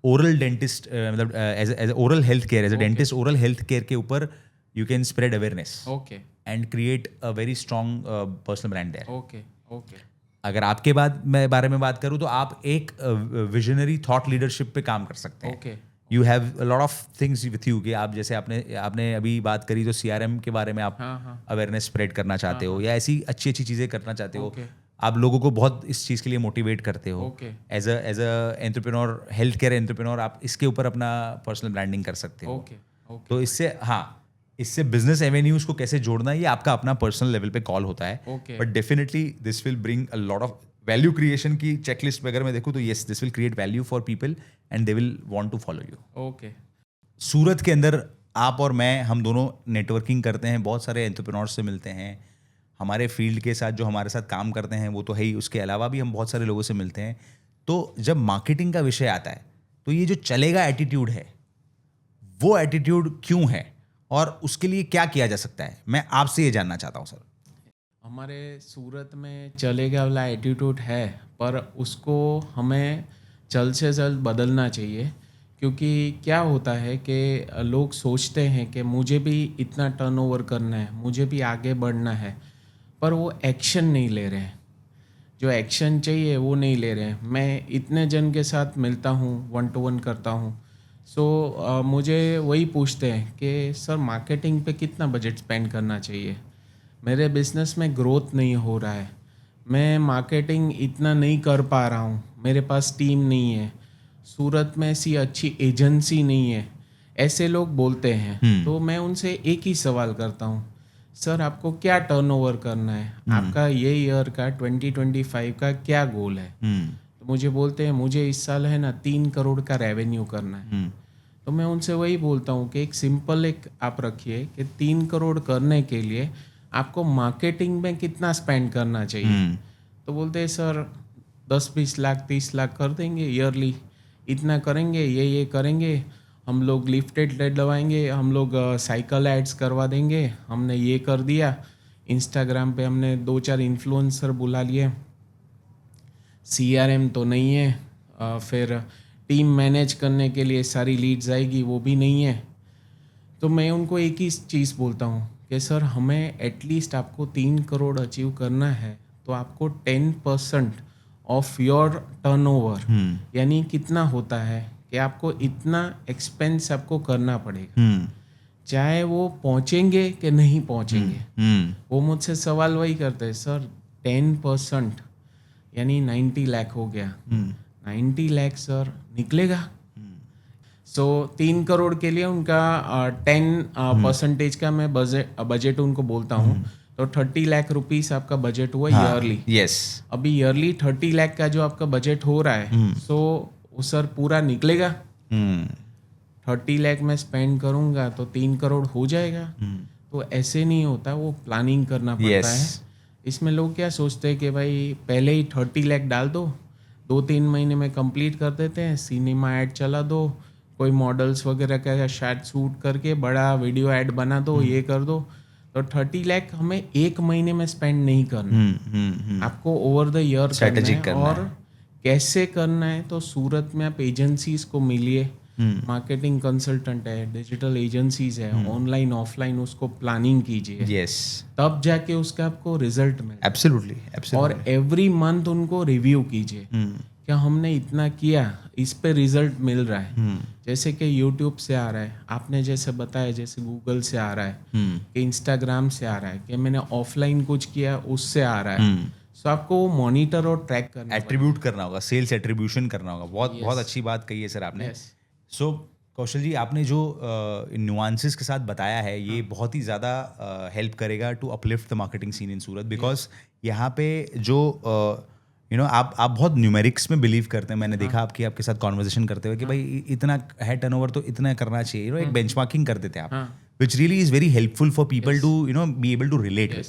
ओरल डेंटिस्ट मतलब as oral health care, as a dentist oral health care के ऊपर you can spread awareness okay and create a very strong personal brand there. Okay okay अगर आपके बारे में बात करूँ तो आप एक विजनरी थॉट लीडरशिप पे काम कर सकते हैं। Okay you have a lot of things with you कि आप जैसे आपने अभी बात करी तो CRM के बारे में आप हाँ अवेयरनेस स्प्रेड करना चाहते हो या ऐसी अच्छी अच्छी चीज़ें करना चाहते हो। Okay. आप लोगों को बहुत इस चीज़ के लिए मोटिवेट करते हो। Okay. As a entrepreneur, health care entrepreneur, आप इसके ऊपर अपना पर्सनल ब्रांडिंग कर सकते हो। ओके ओके तो इससे बिजनेस एवेन्यूज को कैसे जोड़ना है ये आपका अपना पर्सनल लेवल पे कॉल होता है। Okay. But definitely this will bring a lot of value creation की चेकलिस्ट पे अगर मैं देखूँ तो yes, this will create value for people and they will want to follow you. Okay Surat के अंदर आप और मैं, हम दोनों नेटवर्किंग करते हैं, बहुत सारे एंटरप्रेन्योर्स से मिलते हैं। हमारे फील्ड के साथ जो हमारे साथ काम करते हैं वो तो है ही, उसके अलावा भी हम बहुत सारे लोगों से मिलते हैं। तो जब मार्केटिंग का विषय आता है तो ये जो चलेगा एटीट्यूड है, वो एटीट्यूड क्यों है और उसके लिए क्या किया जा सकता है, मैं आपसे ये जानना चाहता हूँ सर। हमारे सूरत में चलेगा वाला एटीट्यूड है, पर उसको हमें जल्द से जल्द बदलना चाहिए। क्योंकि क्या होता है कि लोग सोचते हैं कि मुझे भी इतना टर्नओवर करना है, मुझे भी आगे बढ़ना है, पर वो एक्शन नहीं ले रहे हैं। जो एक्शन चाहिए वो नहीं ले रहे हैं। मैं इतने जन के साथ मिलता हूँ, 1-to-1 करता हूँ, सो मुझे वही पूछते हैं कि सर मार्केटिंग पे कितना बजट स्पेंड करना चाहिए, मेरे बिजनेस में ग्रोथ नहीं हो रहा है, मैं मार्केटिंग इतना नहीं कर पा रहा हूँ, मेरे पास टीम नहीं है, सूरत में ऐसी अच्छी एजेंसी नहीं है, ऐसे लोग बोलते हैं। तो मैं उनसे एक ही सवाल करता हूँ, सर आपको क्या टर्नओवर करना है, आपका ये ईयर का 2025 का क्या गोल है। तो मुझे बोलते हैं मुझे इस साल है ना 3 करोड़ का रेवेन्यू करना है। तो मैं उनसे वही बोलता हूँ कि एक सिंपल एक आप रखिए कि 3 करोड़ करने के लिए आपको मार्केटिंग में कितना स्पेंड करना चाहिए। तो बोलते हैं सर 10-20 लाख 30 लाख कर देंगे ईयरली, इतना करेंगे, ये करेंगे, हम लोग लिफ्टेड डलवाएंगे, हम लोग साइकिल एड्स करवा देंगे, हमने ये कर दिया, इंस्टाग्राम पे हमने 2-4 इन्फ्लुएंसर बुला लिए, CRM तो नहीं है, फिर टीम मैनेज करने के लिए सारी लीड्स आएगी वो भी नहीं है। तो मैं उनको एक ही चीज़ बोलता हूँ कि सर हमें एटलीस्ट आपको 3 करोड़ अचीव करना है तो आपको 10% ऑफ योर टर्नओवर, यानी कितना होता है कि आपको इतना एक्सपेंस आपको करना पड़ेगा, चाहे वो पहुंचेंगे कि नहीं पहुंचेंगे। वो मुझसे सवाल वही करते हैं सर 10% यानी 90 लाख हो गया, 90 लाख सर निकलेगा। सो 3 करोड़ के लिए उनका 10% का मैं बजट उनको बोलता हूँ, तो 30 लाख रुपीस आपका बजट हुआ ईयरली। यस, अभी ईयरली 30 लाख का जो आपका बजट हो रहा है, सो वो सर पूरा निकलेगा। 30 लाख में स्पेंड करूंगा तो 3 करोड़ हो जाएगा। तो ऐसे नहीं होता, वो प्लानिंग करना पड़ता है। इसमें लोग क्या सोचते हैं कि भाई पहले ही 30 लाख डाल दो, 2-3 महीने में कंप्लीट कर देते हैं, सिनेमा ऐड चला दो, कोई मॉडल्स वगैरह का शायद शूट करके बड़ा वीडियो ऐड बना दो, ये कर दो। तो 30 लाख हमें 1 महीने में स्पेंड नहीं करना, आपको ओवर द ईयर करना है। और कैसे करना है, तो सूरत में आप एजेंसीज को मिलिए, मार्केटिंग कंसल्टेंट है, डिजिटल एजेंसीज है, ऑनलाइन ऑफलाइन, उसको प्लानिंग कीजिए। यस, तब जाके उसका आपको रिजल्ट मिले। एब्सोल्युटली, और एवरी मंथ उनको रिव्यू कीजिए, क्या हमने इतना किया, इस पे रिजल्ट मिल रहा है। जैसे कि यूट्यूब से आ रहा है, आपने जैसे बताया, जैसे गूगल से आ रहा है, कि इंस्टाग्राम से आ रहा है, कि मैंने ऑफलाइन कुछ किया उससे आ रहा है। सो आपको वो मॉनिटर और ट्रैक करना, एट्रीब्यूट करना होगा, सेल्स एट्रीब्यूशन करना होगा। बहुत अच्छी बात कही है सर आपने। सो कौशल जी, आपने जो नुआंसेस के साथ बताया है, ये बहुत ही ज़्यादा हेल्प करेगा to uplift the marketing scene in Surat, because यहाँ पे जो आप बहुत न्यूमेरिक्स में बिलीव करते हैं। मैंने देखा आपके साथ कॉन्वर्जेशन करते हुए कि भाई इतना है टर्नओवर तो इतना करना चाहिए, एक बेंचमार्किंग कर देते हैं आप, which really is very helpful for people to be able to relate with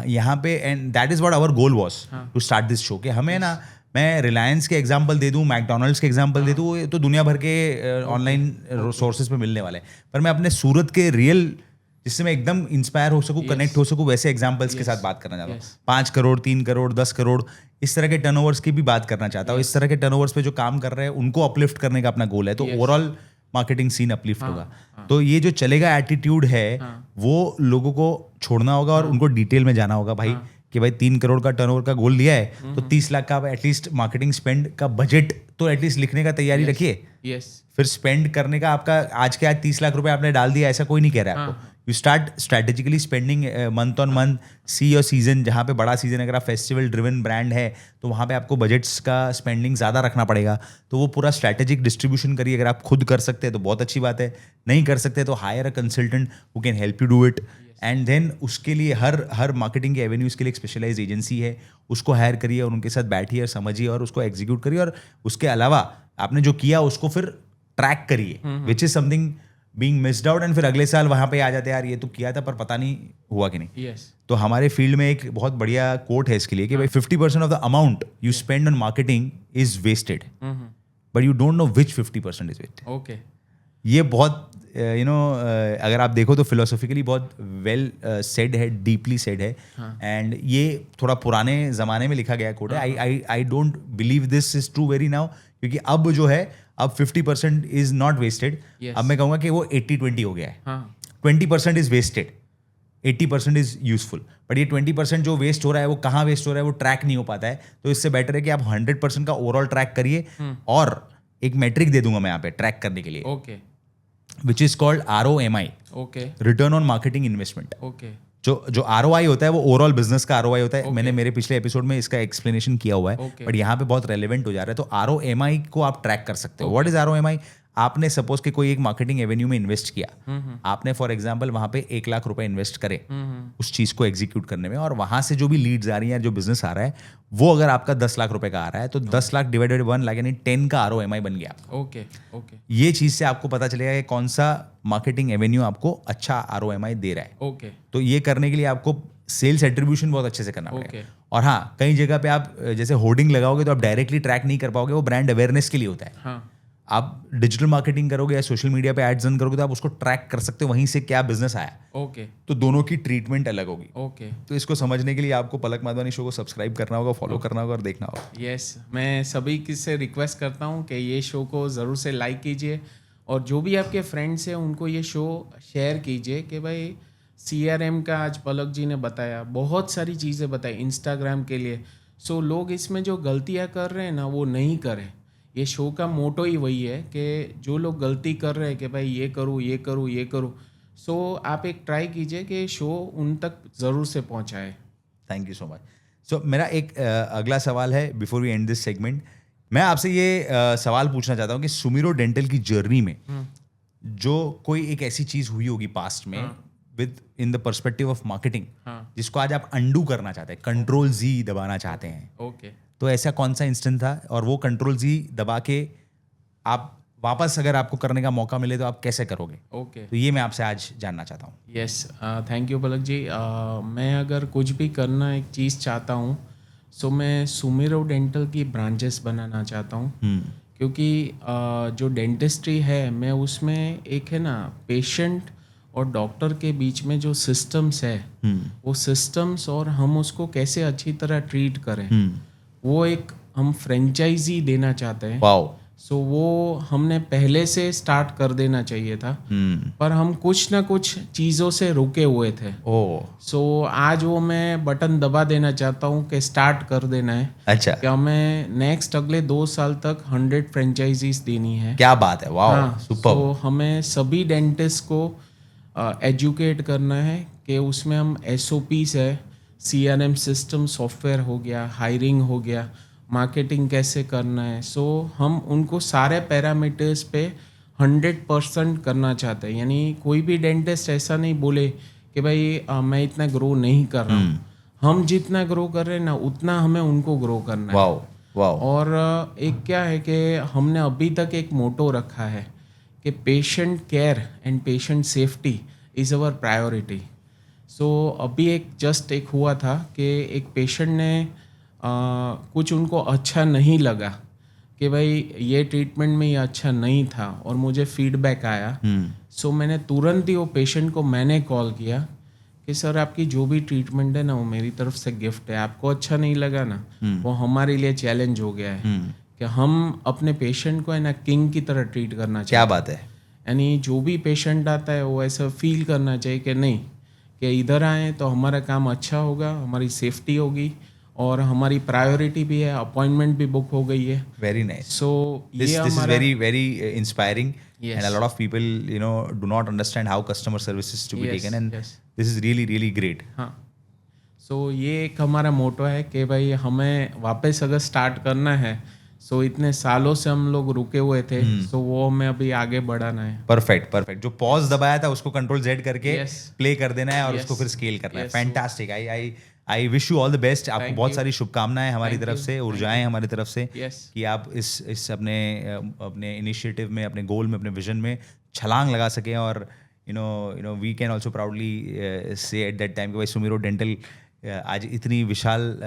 यहाँ पे। And that is what our goal was to start this show, कि हमें ना, मैं रिलायंस के एग्जाम्पल दे दूँ, मैकडोनल्ड्स के एग्जाम्पल दे दूँ, तो दुनिया भर के ऑनलाइन सोर्सेज पे मिलने वाले, पर मैं अपने सूरत के रियल, जिससे मैं एकदम इंस्पायर हो सकूँ, कनेक्ट हो सकूँ, वैसे एग्जाम्पल्स के साथ बात करना चाहता हूँ। 5 करोड़ 3 करोड़ 10 करोड़ इस तरह के टर्नओवर्स की भी बात करना चाहता हूँ। इस तरह के टर्नओवर्स पे जो काम कर रहे हैं उनको अपलिफ्ट करने का अपना गोल है, तो ओवरऑल मार्केटिंग सीन अपलिफ्ट होगा। तो ये जो चलेगा एटीट्यूड है, वो लोगों को छोड़ना होगा और उनको डिटेल में जाना होगा भाई, कि भाई 3 करोड़ का टर्नओवर का गोल लिया है, तो 30 लाख का एटलीस्ट मार्केटिंग स्पेंड का बजट तो एटलीस्ट लिखने का तैयारी रखिए। फिर स्पेंड करने का आपका आज 30 लाख रुपए आपने डाल दिया, ऐसा कोई नहीं कह रहा है आपको। You start strategically spending month on month, see your season, जहाँ पे बड़ा सीजन, अगर आप फेस्टिवल ड्रिवन ब्रांड है तो वहाँ पे आपको बजट्स का स्पेंडिंग ज़्यादा रखना पड़ेगा, तो वो पूरा स्ट्रैटेजिक डिस्ट्रीब्यूशन करिए। अगर आप खुद कर सकते हैं तो बहुत अच्छी बात है, नहीं कर सकते तो hire a consultant who can help you do it. And then उसके लिए हर मार्केटिंग के एवेन्यूज़ के लिए एक स्पेशलाइज एजेंसी है, उसको हायर करिए और उनके साथ बैठिए और समझिए और उसको एग्जीक्यूट करिए। और उसके अलावा आपने जो किया उसको फिर ट्रैक करिए, which is something being missed out, and फिर अगले साल वहाँ पे आ जाते हैं, यार ये तो किया था पर पता नहीं हुआ कि नहीं। तो हमारे फील्ड में एक बहुत बढ़िया कोट है इसके लिए कि भाई 50% of the amount you spend on marketing is wasted, but you don't know which 50% is wasted. Okay, ये बहुत अगर आप देखो तो फिलोसॉफिकली बहुत वेल सेड है, डीपली सेड है। एंड ये थोड़ा पुराने ज़माने में लिखा गया कोड है। I don't believe this is true very now, क्योंकि अब जो है, अब 50% इज नॉट वेस्टेड। अब मैं कहूँगा कि वो 80-20 हो गया है। 20% is wasted, 80% is useful, but ये 20% जो वेस्ट हो रहा है वो कहाँ वेस्ट हो रहा है वो ट्रैक नहीं हो पाता है। तो इससे बेटर है कि आप 100% का ओवरऑल ट्रैक करिए। और एक मैट्रिक दे दूंगा मैं यहाँ पे ट्रैक करने के लिए, okay, which is called ROMI, okay, return on marketing investment. Okay, जो ROI होता है वो ओवरऑल बिजनेस का ROI होता है। मैंने मेरे पिछले एपिसोड में इसका एक्सप्लेनेशन किया हुआ है, बट यहाँ पे बहुत रेलेवेंट हो जा रहा है। तो ROMI को आप ट्रैक कर सकते हो। What is ROMI? आपने सपोज कि कोई एक मार्केटिंग एवेन्यू में इन्वेस्ट किया, आपने फॉर एग्जांपल वहां पे 1 लाख रुपए इन्वेस्ट करे उस चीज को एग्जीक्यूट करने में, और वहां से जो भी लीड्स आ रही हैं, जो बिजनेस आ रहा है, वो अगर आपका 10 लाख रुपए का आ रहा है, तो 10 लाख डिवाइडेड 1 लाख यानी 10 का ROMI बन गया। ओके ओके ये चीज से आपको पता चलेगा कि कौन सा मार्केटिंग एवेन्यू आपको अच्छा ROMI दे रहा है। ओके तो ये करने के लिए आपको सेल्स एट्रीब्यूशन बहुत अच्छे से करना पड़ेगा। Okay. और हाँ, कई जगह पे आप जैसे होर्डिंग लगाओगे तो आप डायरेक्टली ट्रैक नहीं कर पाओगे, वो ब्रांड अवेयरनेस के लिए होता है। हाँ आप डिजिटल मार्केटिंग करोगे या सोशल मीडिया पे एड्स रन करोगे तो आप उसको ट्रैक कर सकते हो वहीं से क्या बिजनेस आया। ओके तो दोनों की ट्रीटमेंट अलग होगी। ओके तो इसको समझने के लिए आपको पलक माधवानी शो को सब्सक्राइब करना होगा, फॉलो करना होगा और देखना होगा। यस, मैं सभी से रिक्वेस्ट करता हूँ कि ये शो को ज़रूर से लाइक कीजिए, और जो भी आपके फ्रेंड्स हैं उनको ये शो शेयर कीजिए कि भाई CRM का आज पलक जी ने बताया, बहुत सारी चीज़ें बताई इंस्टाग्राम के लिए। सो लोग इसमें जो गलतियाँ कर रहे हैं ना, वो नहीं करें। ये शो का मोटो ही वही है कि जो लोग गलती कर रहे हैं कि भाई ये करूँ ये करूँ ये करूँ, सो आप एक ट्राई कीजिए कि शो उन तक ज़रूर से पहुँचाए। Thank you so much. So मेरा एक अगला सवाल है before we end this segment. मैं आपसे ये सवाल पूछना चाहता हूँ कि सुमिरो डेंटल की जर्नी में जो कोई एक ऐसी चीज हुई होगी पास्ट में with in the perspective of marketing, जिसको आज आप अंडू करना चाहते हैं, Ctrl+Z दबाना चाहते हैं, ओके तो ऐसा कौन सा इंस्टेंट था, और वो Ctrl+Z दबा के आप वापस अगर आपको करने का मौका मिले तो आप कैसे करोगे? ओके तो ये मैं आपसे आज जानना चाहता हूँ। यस, थैंक यू पलक जी। मैं अगर कुछ भी करना एक चीज़ चाहता हूँ, सो मैं सुमिरो डेंटल की ब्रांचेस बनाना चाहता हूँ, क्योंकि जो डेंटिस्ट्री है, मैं उसमें एक है ना पेशेंट और डॉक्टर के बीच में जो सिस्टम्स है, वो सिस्टम्स और हम उसको कैसे अच्छी तरह ट्रीट करें, वो एक हम फ्रेंचाइजी देना चाहते हैं। वाओ। सो वो हमने पहले से स्टार्ट कर देना चाहिए था, पर हम कुछ ना कुछ चीज़ों से रुके हुए थे। ओह, सो आज वो मैं बटन दबा देना चाहता हूँ कि स्टार्ट कर देना है। अच्छा, क्या मैं नेक्स्ट अगले 2 साल तक 100 फ्रेंचाइजीज देनी है। क्या बात है, वाओ, हाँ, सुपर। तो हमें सभी डेंटिस्ट को एजुकेट करना है कि उसमें हम SOPs है, CRM सिस्टम सॉफ्टवेयर हो गया, हायरिंग हो गया, मार्केटिंग कैसे करना है। सो हम उनको सारे पैरामीटर्स पे 100% करना चाहते हैं। यानी कोई भी डेंटिस्ट ऐसा नहीं बोले कि भाई मैं इतना ग्रो नहीं कर रहा हूँ। हम जितना ग्रो कर रहे हैं ना, उतना हमें उनको ग्रो करना है। Wow wow. और एक क्या है कि हमने अभी तक एक मोटो रखा है कि patient care and patient safety is our priority. So अभी एक हुआ था कि एक पेशेंट ने कुछ उनको अच्छा नहीं लगा कि भाई ये ट्रीटमेंट में ये अच्छा नहीं था, और मुझे फीडबैक आया। सो मैंने तुरंत ही वो पेशेंट को मैंने कॉल किया कि सर आपकी जो भी ट्रीटमेंट है ना, वो मेरी तरफ से गिफ्ट है। आपको अच्छा नहीं लगा ना, वो हमारे लिए चैलेंज हो गया है कि हम अपने पेशेंट को है ना किंग की तरह ट्रीट करना चाहिए। क्या बात है। यानी जो भी पेशेंट आता है वो ऐसा फील करना चाहिए कि नहीं, कि इधर आए तो हमारा काम अच्छा होगा, हमारी सेफ्टी होगी, और हमारी प्रायोरिटी भी है, अपॉइंटमेंट भी बुक हो गई है। Very nice. So This is very very inspiring. Yes. And a lot of people do not understand how customer service is to be Yes, taken, and yes. this is really great. हाँ, सो ये एक हमारा मोटो है कि भाई हमें वापस अगर स्टार्ट करना है, सो इतने सालों से हम लोग रुके हुए थे, सो वो हमें अभी आगे बढ़ाना है। परफेक्ट। जो पॉज दबाया था उसको Ctrl+Z करके Yes. प्ले कर देना है और Yes. उसको फिर स्केल करना है। Yes. Fantastic. I wish you all the best. आपको Thank बहुत you. सारी शुभकामनाएं हमारी Thank तरफ you. से, ऊर्जाएं हमारी तरफ से, Yes. कि आप इस अपने इनिशिएटिव में, अपने गोल में, अपने विजन में छलांग लगा सकें, और we can also proudly say at that time कि भाई सुमिरो डेंटल आज इतनी विशाल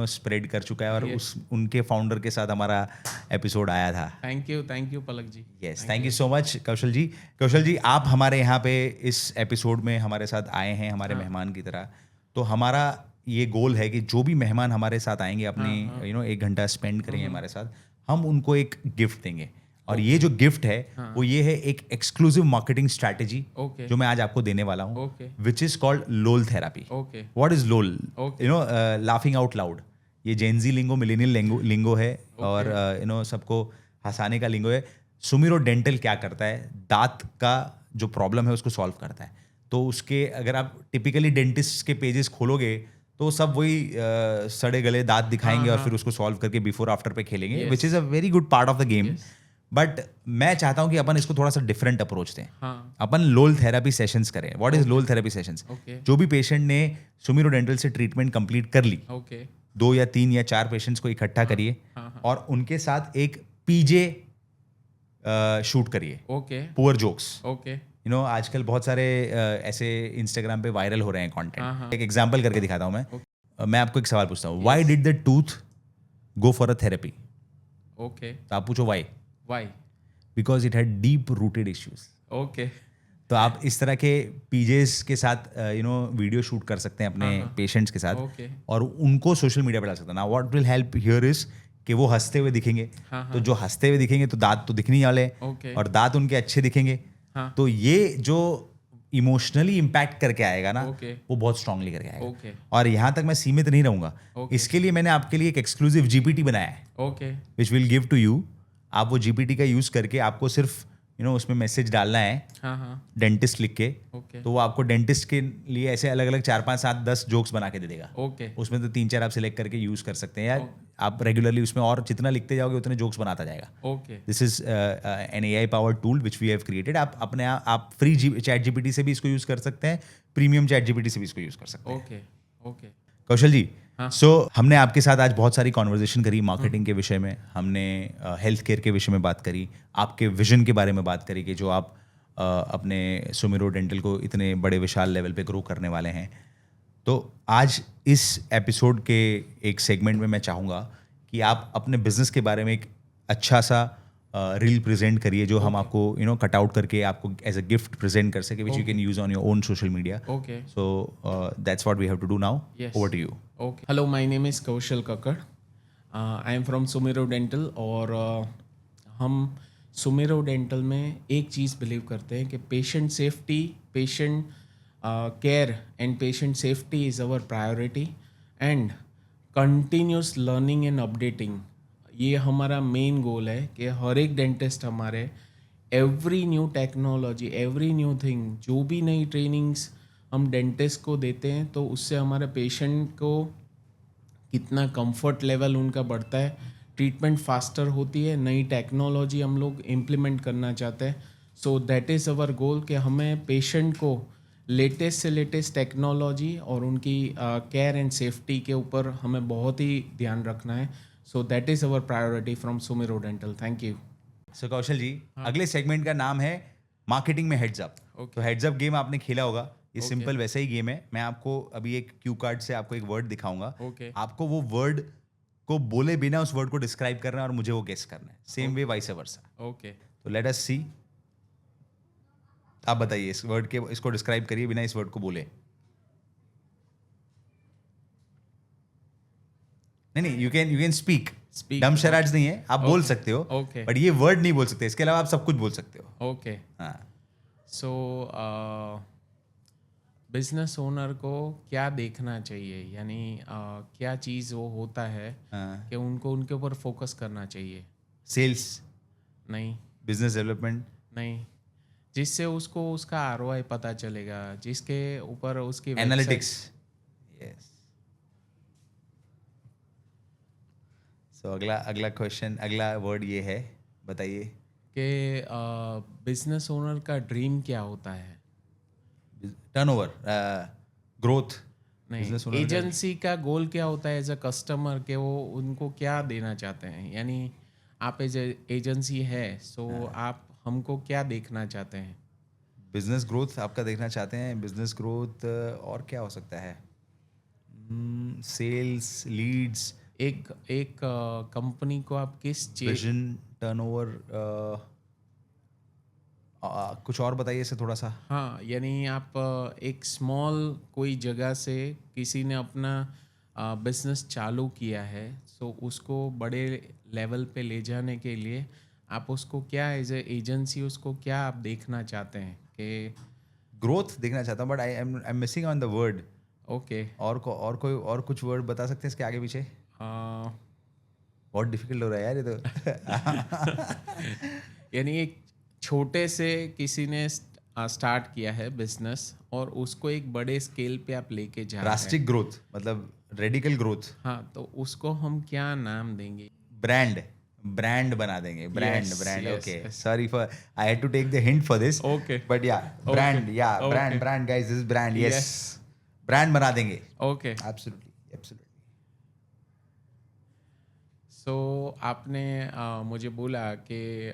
स्प्रेड कर चुका है, और उनके फाउंडर के साथ हमारा एपिसोड आया था। Thank you Palak ji. Yes, thank you so much Kaushal ji. Kaushal ji, आप हमारे यहाँ पे इस एपिसोड में हमारे साथ आए हैं हमारे मेहमान की तरह। तो हमारा ये गोल है कि जो भी मेहमान हमारे साथ आएंगे, अपनी 1 घंटा स्पेंड करेंगे हमारे साथ, हम उनको एक गिफ्ट देंगे। और ये जो गिफ्ट है वो ये है एक एक्सक्लूसिव मार्केटिंग स्ट्रैटेजी जो मैं आज आपको देने वाला हूँ, विच is called lol therapy. What is lol? Laughing out loud. ये जेनजी लिंगो, मिलेनियल लिंगो है, और सबको हंसाने का लिंगो है। सुमिरो डेंटल क्या करता है? दांत का जो प्रॉब्लम है उसको सॉल्व करता है। तो उसके अगर आप टिपिकली डेंटिस्ट के पेजेस खोलोगे तो सब वही सड़े गले दांत दिखाएंगे और फिर उसको सॉल्व करके बिफोर आफ्टर पे खेलेंगे, which is a very good part of the game. But मैं चाहता हूँ कि अपन इसको थोड़ा सा डिफरेंट अप्रोच दें. हाँ. अपन लोल थेरेपी सेशंस करें. What is lol therapy sessions? Okay. जो भी पेशेंट ने सुमिरो डेंटल से ट्रीटमेंट कंप्लीट कर ली, ओके. 2 या 3 या 4 पेशेंट्स को इकट्ठा करिए हाँ. और उनके साथ एक पीजे शूट करिए. Okay. Poor jokes. Okay. You know आजकल बहुत सारे ऐसे इंस्टाग्राम पे वायरल हो रहे हैं कंटेंट. हाँ. एक एग्जांपल करके दिखाता हूँ मैं. मैं आपको एक सवाल पूछता हूँ. Why did the tooth go for a therapy? Okay. तो आप पूछो why. Why. Because it had deep rooted issues. Okay. तो आप इस तरह के पीजेस के साथ वीडियो शूट कर सकते हैं अपने पेशेंट्स के साथ ओके. और उनको सोशल मीडिया पे डाल सकते हैं. Now what will help here is कि वो हंसते हुए दिखेंगे. तो जो हंसते हुए दिखेंगे तो दांत तो दिखने ही वाले हैं. ओके. और दांत उनके अच्छे दिखेंगे. हाँ. तो ये जो इमोशनली इम्पैक्ट करके आएगा ना, ओके. वो बहुत स्ट्रांगली करके आएगा. ओके. और यहाँ तक मैं सीमित नहीं रहूंगा. ओके. इसके लिए मैंने आपके लिए एक एक्सक्लूसिव जीपीटी बनाया है okay. Which will give to you. आप वो जीपीटी का यूज करके आपको सिर्फ उसमें मैसेज डालना है हाँ. डेंटिस्ट लिख के. ओके. तो वो आपको डेंटिस्ट के लिए ऐसे अलग अलग 4 5 7 10 जोक्स बना के दे देगा. ओके. उसमें तो 3 4 आप सिलेक्ट करके यूज कर सकते हैं यार. आप रेगुलरली उसमें और जितना लिखते जाओगे उतने जोक्स बनाता जाएगा. Okay. This is an AI powered tool which we have created. आप अपने आप फ्री चैट जीपीटी से भी इसको यूज कर सकते हैं. प्रीमियम चैट जीपीटी से भी इसको यूज कर सकते हैं. ओके. ओके. कौशल जी, हाँ. सो हमने आपके साथ आज बहुत सारी कॉन्वर्जेशन करी मार्केटिंग के विषय में. हमने हेल्थ केयर के विषय में बात करी. आपके विजन के बारे में बात करी कि जो आप अपने सुमिरो डेंटल को इतने बड़े विशाल लेवल पे ग्रो करने वाले हैं. तो आज इस एपिसोड के एक सेगमेंट में मैं चाहूँगा कि आप अपने बिजनेस के बारे में एक अच्छा सा रील प्रेजेंट करिए जो हम आपको कट आउट करके आपको एज अ गिफ्ट प्रेजेंट कर सके which you can use on your own social media. Okay. So that's what we have to do now. Yes. Over to you. Okay. Hello, my name is Kaushal Kakkar. I am from Sumiro Dental और हम सुमिरो डेंटल में एक चीज़ बिलीव करते हैं कि patient safety, patient care and patient safety is our priority and continuous learning and updating. ये हमारा मेन गोल है कि हर एक डेंटिस्ट हमारे every new technology, every new thing, जो भी नई ट्रेनिंग्स हम डेंटिस्ट को देते हैं तो उससे हमारे पेशेंट को कितना कंफर्ट लेवल उनका बढ़ता है, ट्रीटमेंट फास्टर होती है, नई टेक्नोलॉजी हम लोग इम्प्लीमेंट करना चाहते हैं. सो दैट इज़ अवर गोल कि हमें पेशेंट को लेटेस्ट से लेटेस्ट टेक्नोलॉजी और उनकी केयर एंड सेफ्टी के ऊपर हमें बहुत ही ध्यान रखना है. So that is our priority from Sumiro dental. Thank you. So Kaushal ji, अगले सेगमेंट का नाम है मार्केटिंग में हेड्स अप. तो हेड्स अप गेम आपने खेला होगा. ये सिंपल वैसा ही गेम है. मैं आपको अभी एक क्यू कार्ड से आपको एक वर्ड दिखाऊंगा. Okay. आपको वो वर्ड को बोले बिना उस वर्ड को डिस्क्राइब करना है और मुझे वो गेस करना है. Same way vice versa. Okay. तो लेट अस सी. आप बताइए इस वर्ड के, इसको डिस्क्राइब करिए बिना इस वर्ड को बोले. नहीं, यू कैन स्पीक. डम शराड्स नहीं है, आप बोल सकते हो. Okay. बट ये वर्ड नहीं बोल सकते. इसके अलावा आप सब कुछ बोल सकते हो. ओके. हाँ. सो बिजनेस ओनर को क्या देखना चाहिए, यानी क्या चीज़ वो होता है कि उनको उनके ऊपर फोकस करना चाहिए? सेल्स नहीं. बिजनेस डेवलपमेंट नहीं. जिससे उसको उसका ROI पता चलेगा, जिसके ऊपर उसकी एनालिटिक्स. यस. सो अगला क्वेश्चन, अगला वर्ड ये है. बताइए कि बिजनेस ओनर का ड्रीम क्या होता है? Turnover, growth. नहीं, एजेंसी का गोल क्या होता है एज अ कस्टमर, के वो उनको क्या देना चाहते हैं? यानी आप एज एजेंसी है, सो आप हमको क्या देखना चाहते हैं? बिजनेस ग्रोथ आपका देखना चाहते हैं. बिजनेस ग्रोथ और क्या हो सकता है? Sales, Leeds. एक कंपनी को आप किस चीज, विजन, टर्नओवर. कुछ और बताइए इसे थोड़ा सा. हाँ, यानी आप एक स्मॉल कोई जगह से किसी ने अपना बिजनेस चालू किया है, सो उसको बड़े लेवल पे ले जाने के लिए आप उसको क्या एज ए एजेंसी उसको क्या आप देखना चाहते हैं? कि ग्रोथ देखना चाहता हूँ, but I am missing on the word. Okay. और कुछ वर्ड बता सकते हैं इसके आगे पीछे? बहुत डिफिकल्ट हो रहा है यार ये तो. यानी एक छोटे से किसी ने स्टार्ट किया है बिजनेस और उसको एक बड़े स्केल पे आप लेके जा रहे हैं. ड्रास्टिक ग्रोथ, मतलब रेडिकल ग्रोथ. हाँ, तो उसको हम क्या नाम देंगे? ब्रांड. ब्रांड बना देंगे, brand Yes, brand yes, okay, yes. Sorry for I had to take the hint for this, Okay. But yeah brand, yeah Okay. Brand brand guys, this brand, yes Yes. Brand बना देंगे, ओके, एब्सोल्युटली एब्सोल्युटली। सो आपने मुझे बोला कि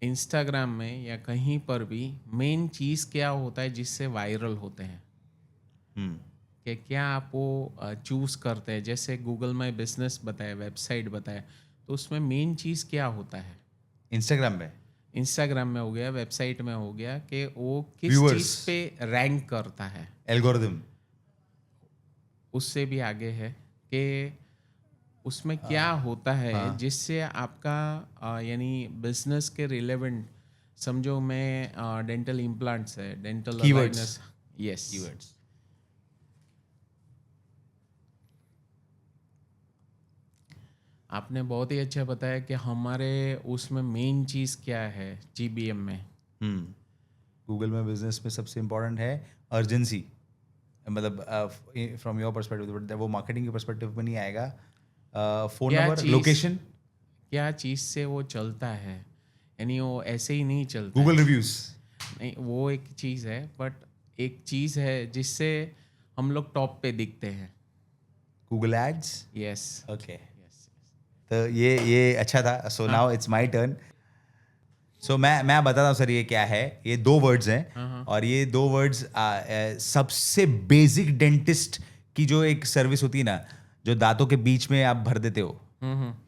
इंस्टाग्राम में या कहीं पर भी मेन चीज़ क्या होता है जिससे वायरल होते हैं, कि क्या आप वो चूज़ करते हैं? जैसे गूगल माई बिजनेस बताया, वेबसाइट बताया, तो उसमें मेन चीज़ क्या होता है? इंस्टाग्राम पे इंस्टाग्राम में हो गया, वेबसाइट में हो गया, कि वो किस Viewers. चीज़ पे रैंक करता है। एल्गोरिदम, उससे भी आगे है कि उसमें क्या होता है जिससे आपका यानी बिजनेस के रिलेवेंट, समझो मैं डेंटल इम्प्लांट्स है, dental Keywords. Aligners, yes, keywords, आपने बहुत ही अच्छा बताया कि हमारे उसमें मेन चीज़ क्या है जीबीएम में। गूगल में बिजनेस में सबसे इम्पोर्टेंट है अर्जेंसी, मतलब फ्रॉम योर पर्सपेक्टिव, वो मार्केटिंग के पर्सपेक्टिव में नहीं आएगा, फोन क्या नंबर, चीज़- लोकेशन, क्या चीज़ से वो चलता है, यानी वो ऐसे ही नहीं चलता गूगल है। रिव्यूज, नहीं, वो एक चीज़ है, बट एक चीज़ है जिससे हम लोग टॉप पे दिखते हैं। Google ads, yes, okay. Yes, तो ये अच्छा था, so now it's my turn. So मैं बताता हूँ सर, ये क्या है, ये 2 वर्ड्स हैं, और ये 2 वर्ड्स सबसे बेसिक डेंटिस्ट की जो एक सर्विस होती है ना, जो दांतों के बीच में आप भर देते हो,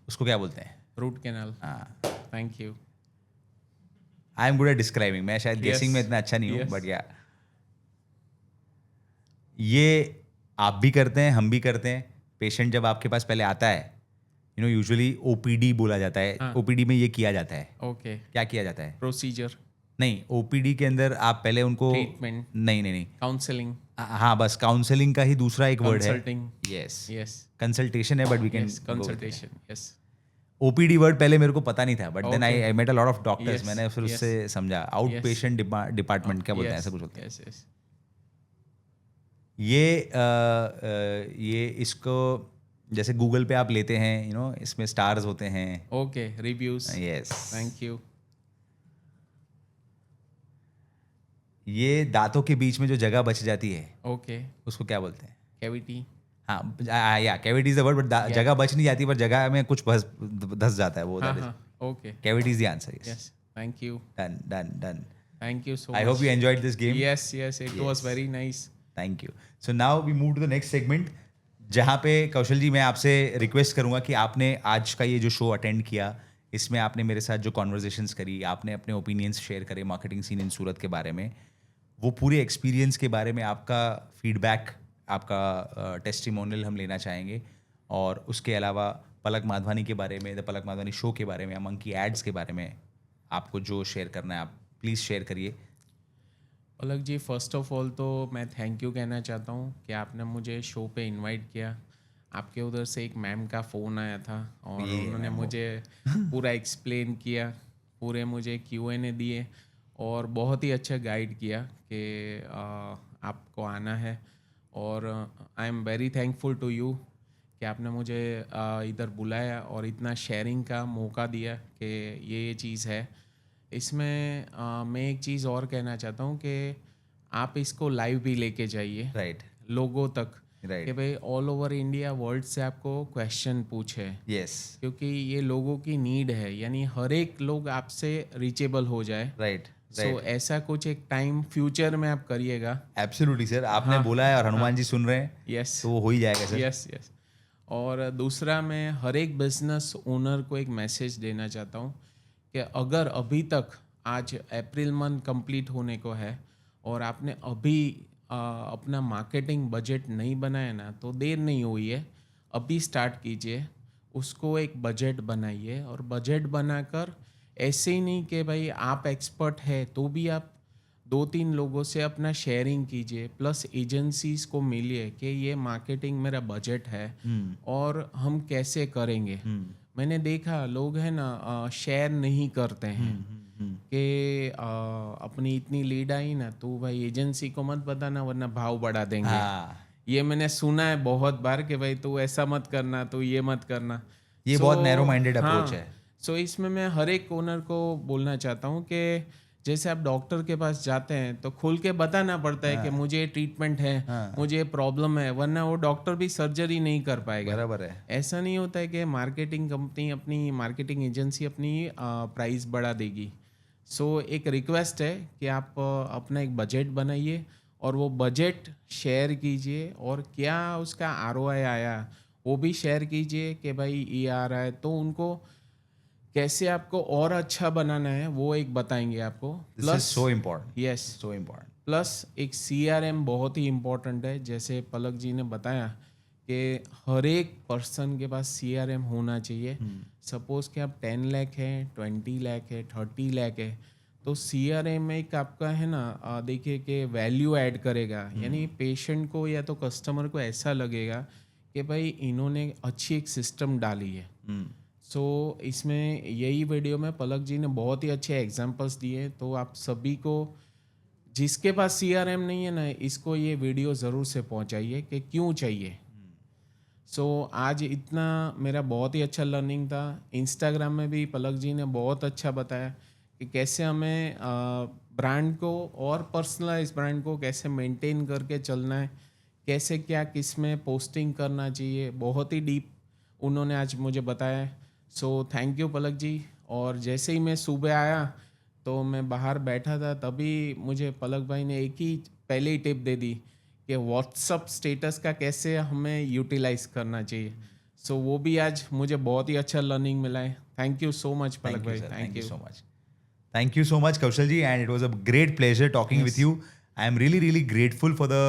उसको क्या बोलते हैं? Root canal. हाँ, thank you. I am good at describing, मैं शायद Yes. गेसिंग में इतना अच्छा नहीं हूँ, Yes. बट या ये आप भी करते हैं, हम भी करते हैं। पेशेंट जब आपके पास पहले आता है, यूजुअली ओपीडी बोला जाता है, हाँ. ओपीडी में ये किया जाता है, ओके, क्या किया जाता है? प्रोसीजर, नहीं, ओपीडी के अंदर आप पहले उनको Treatment. नहीं, काउंसलिंग, हाँ, बस काउंसलिंग का ही दूसरा एक वर्ड है, कंसल्टिंग, यस, यस, कंसल्टेशन है, but we can yes, consultation, yes, OPD word पहले मेरे को पता नहीं था, but then Okay. I met a lot of doctors, Yes, मैंने फिर yes. उससे समझा, आउट पेशेंट डिपार्टमेंट क्या बोलते हैं, ऐसा कुछ होता है। यस, यस, ये इसको जैसे गूगल पे आप लेते हैं, इसमें स्टार्स होते हैं, okay, reviews, yes, thank you. ये दांतों के बीच में जो जगह बच जाती है, ओके, उसको क्या बोलते हैं? कैविटी, हाँ, या cavity is the word, but जगह बच नहीं जाती, पर जगह में कुछ धस जाता है, वो हाँ हाँ, okay, cavity is the answer, yes, yes, thank you, done done done. Thank you so I hope you enjoyed this game. Yes, yes, it was very nice. Thank you. So now we move to the next segment, जहाँ पे कौशल जी, मैं आपसे रिक्वेस्ट करूंगा कि आपने आज का ये जो शो अटेंड किया, इसमें आपने मेरे साथ जो कॉन्वर्जेशंस करी, आपने अपने ओपिनियंस शेयर करे मार्केटिंग सीन इन सूरत के बारे में, वो पूरे एक्सपीरियंस के बारे में आपका फीडबैक, आपका टेस्टिमोनियल हम लेना चाहेंगे, और उसके अलावा पलक माधवानी के बारे में, द पलक माधवानी शो के बारे में, मंकी एड्स के बारे में आपको जो शेयर करना है, आप प्लीज़ शेयर करिए। पलक जी, फर्स्ट ऑफ ऑल तो मैं थैंक यू कहना चाहता हूँ कि आपने मुझे शो पे इनवाइट किया। आपके उधर से एक मैम का फ़ोन आया था और उन्होंने मुझे पूरा एक्सप्लेन किया, पूरे मुझे Q&A दिए और बहुत ही अच्छा गाइड किया कि आपको आना है। और I am very thankful to you कि आपने मुझे इधर बुलाया और इतना शेयरिंग का मौका दिया कि ये चीज़ है। इसमें मैं एक चीज़ और कहना चाहता हूँ कि आप इसको लाइव भी लेके जाइए राइट, लोगों तक, राइट, कि भाई ऑल ओवर इंडिया वर्ल्ड से आपको क्वेश्चन पूछे, यस, क्योंकि ये लोगों की नीड है, यानी हर एक लोग आपसे रीचेबल हो जाए। राइट, सो ऐसा कुछ एक टाइम फ्यूचर में आप करिएगा। एब्सोल्युटली सर, आपने बोला है और हनुमान जी सुन रहे हैं, यस, तो वो हो ही जाएगा सर। Yes, yes. और दूसरा, मैं हर एक बिजनेस ओनर को एक मैसेज देना चाहता हूँ कि अगर अभी तक, आज अप्रैल मंथ कंप्लीट होने को है और आपने अभी अपना मार्केटिंग बजट नहीं बनाया ना, तो देर नहीं हुई है, अभी स्टार्ट कीजिए, उसको एक बजट बनाइए। और बजट बनाकर ऐसे ही नहीं कि भाई आप एक्सपर्ट है, तो भी आप 2-3 लोगों से अपना शेयरिंग कीजिए, प्लस एजेंसीज को मिलिए कि ये मार्केटिंग मेरा बजट है और हम कैसे करेंगे। मैंने देखा लोग है ना शेयर नहीं करते हैं कि अपनी इतनी लीड आई ना, तो भाई एजेंसी को मत बताना वरना भाव बढ़ा देंगे। हाँ, ये मैंने सुना है बहुत बार कि भाई तू ऐसा मत करना, तू ये मत करना। ये बहुत नैरो माइंडेड अप्रोच है। सो इसमें मैं हर एक ओनर को बोलना चाहता हूँ कि जैसे आप डॉक्टर के पास जाते हैं तो खुल के बताना पड़ता है कि मुझे ये ट्रीटमेंट है, मुझे ये प्रॉब्लम है, वरना वो डॉक्टर भी सर्जरी नहीं कर पाएगा। बराबर है। ऐसा नहीं होता है कि मार्केटिंग कंपनी अपनी मार्केटिंग एजेंसी अपनी प्राइस बढ़ा देगी। सो एक रिक्वेस्ट है कि आप अपना एक बजट बनाइए और वो बजट शेयर कीजिए और क्या उसका ROI आया वो भी शेयर कीजिए कि भाई ये आ रहा है, तो उनको कैसे आपको और अच्छा बनाना है वो एक बताएंगे आपको। This is so important. Yes, so important. Plus एक CRM बहुत ही इम्पोर्टेंट है। जैसे पलक जी ने बताया कि हर एक पर्सन के पास CRM होना चाहिए। सपोज कि आप 10 लाख है, 20 लाख है, 30 लाख है, तो CRM एक आपका है ना, देखिए कि वैल्यू ऐड करेगा। यानी पेशेंट को या तो कस्टमर को ऐसा लगेगा कि भाई इन्होंने अच्छी एक सिस्टम डाली है। सो इसमें यही वीडियो में पलक जी ने बहुत ही अच्छे एग्जांपल्स दिए, तो आप सभी को जिसके पास CRM नहीं है ना, इसको ये वीडियो ज़रूर से पहुंचाइए कि क्यों चाहिए। सो आज इतना मेरा बहुत ही अच्छा लर्निंग था। इंस्टाग्राम में भी पलक जी ने बहुत अच्छा बताया कि कैसे हमें ब्रांड को और पर्सनलाइज ब्रांड को कैसे मेंटेन करके चलना है, कैसे क्या किस में पोस्टिंग करना चाहिए, बहुत ही डीप उन्होंने आज मुझे बताया। सो थैंक यू पलक जी। और जैसे ही मैं सुबह आया तो मैं बाहर बैठा था, तभी मुझे पलक भाई ने एक ही पहले ही टिप दे दी कि व्हाट्सअप स्टेटस का कैसे हमें यूटिलाइज करना चाहिए। सो वो भी आज मुझे बहुत ही अच्छा लर्निंग मिला है। थैंक यू सो मच पलक भाई। Thank you so much. Thank you so much, Kaushal ji, and it was a great pleasure talking with you. I am really, really grateful for the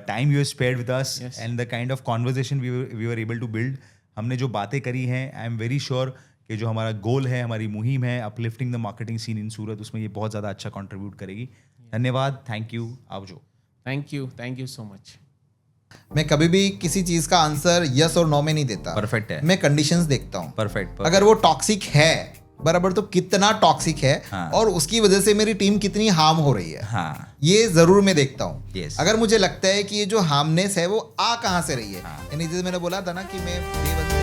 time you have spared with us and the kind of conversation we were able to build. हमने जो बातें करी हैं, I am very sure कि जो हमारा गोल है, हमारी मुहिम है, uplifting the marketing scene in सूरत, उसमें ये बहुत ज़्यादा अच्छा contribute करेगी। धन्यवाद, थैंक यू, आवजो। Thank you so much. मैं कभी भी किसी चीज का आंसर यस और नो में नहीं देता। परफेक्ट है। मैं कंडीशंस देखता हूँ। परफेक्ट। अगर वो टॉक्सिक है बराबर, तो कितना टॉक्सिक है और उसकी वजह से मेरी टीम कितनी हार्म हो रही है, ये जरूर मैं देखता हूँ। अगर मुझे लगता है कि ये जो हार्मनेस है वो आ कहाँ से रही है, यानी जैसे मैंने बोला था ना कि मैं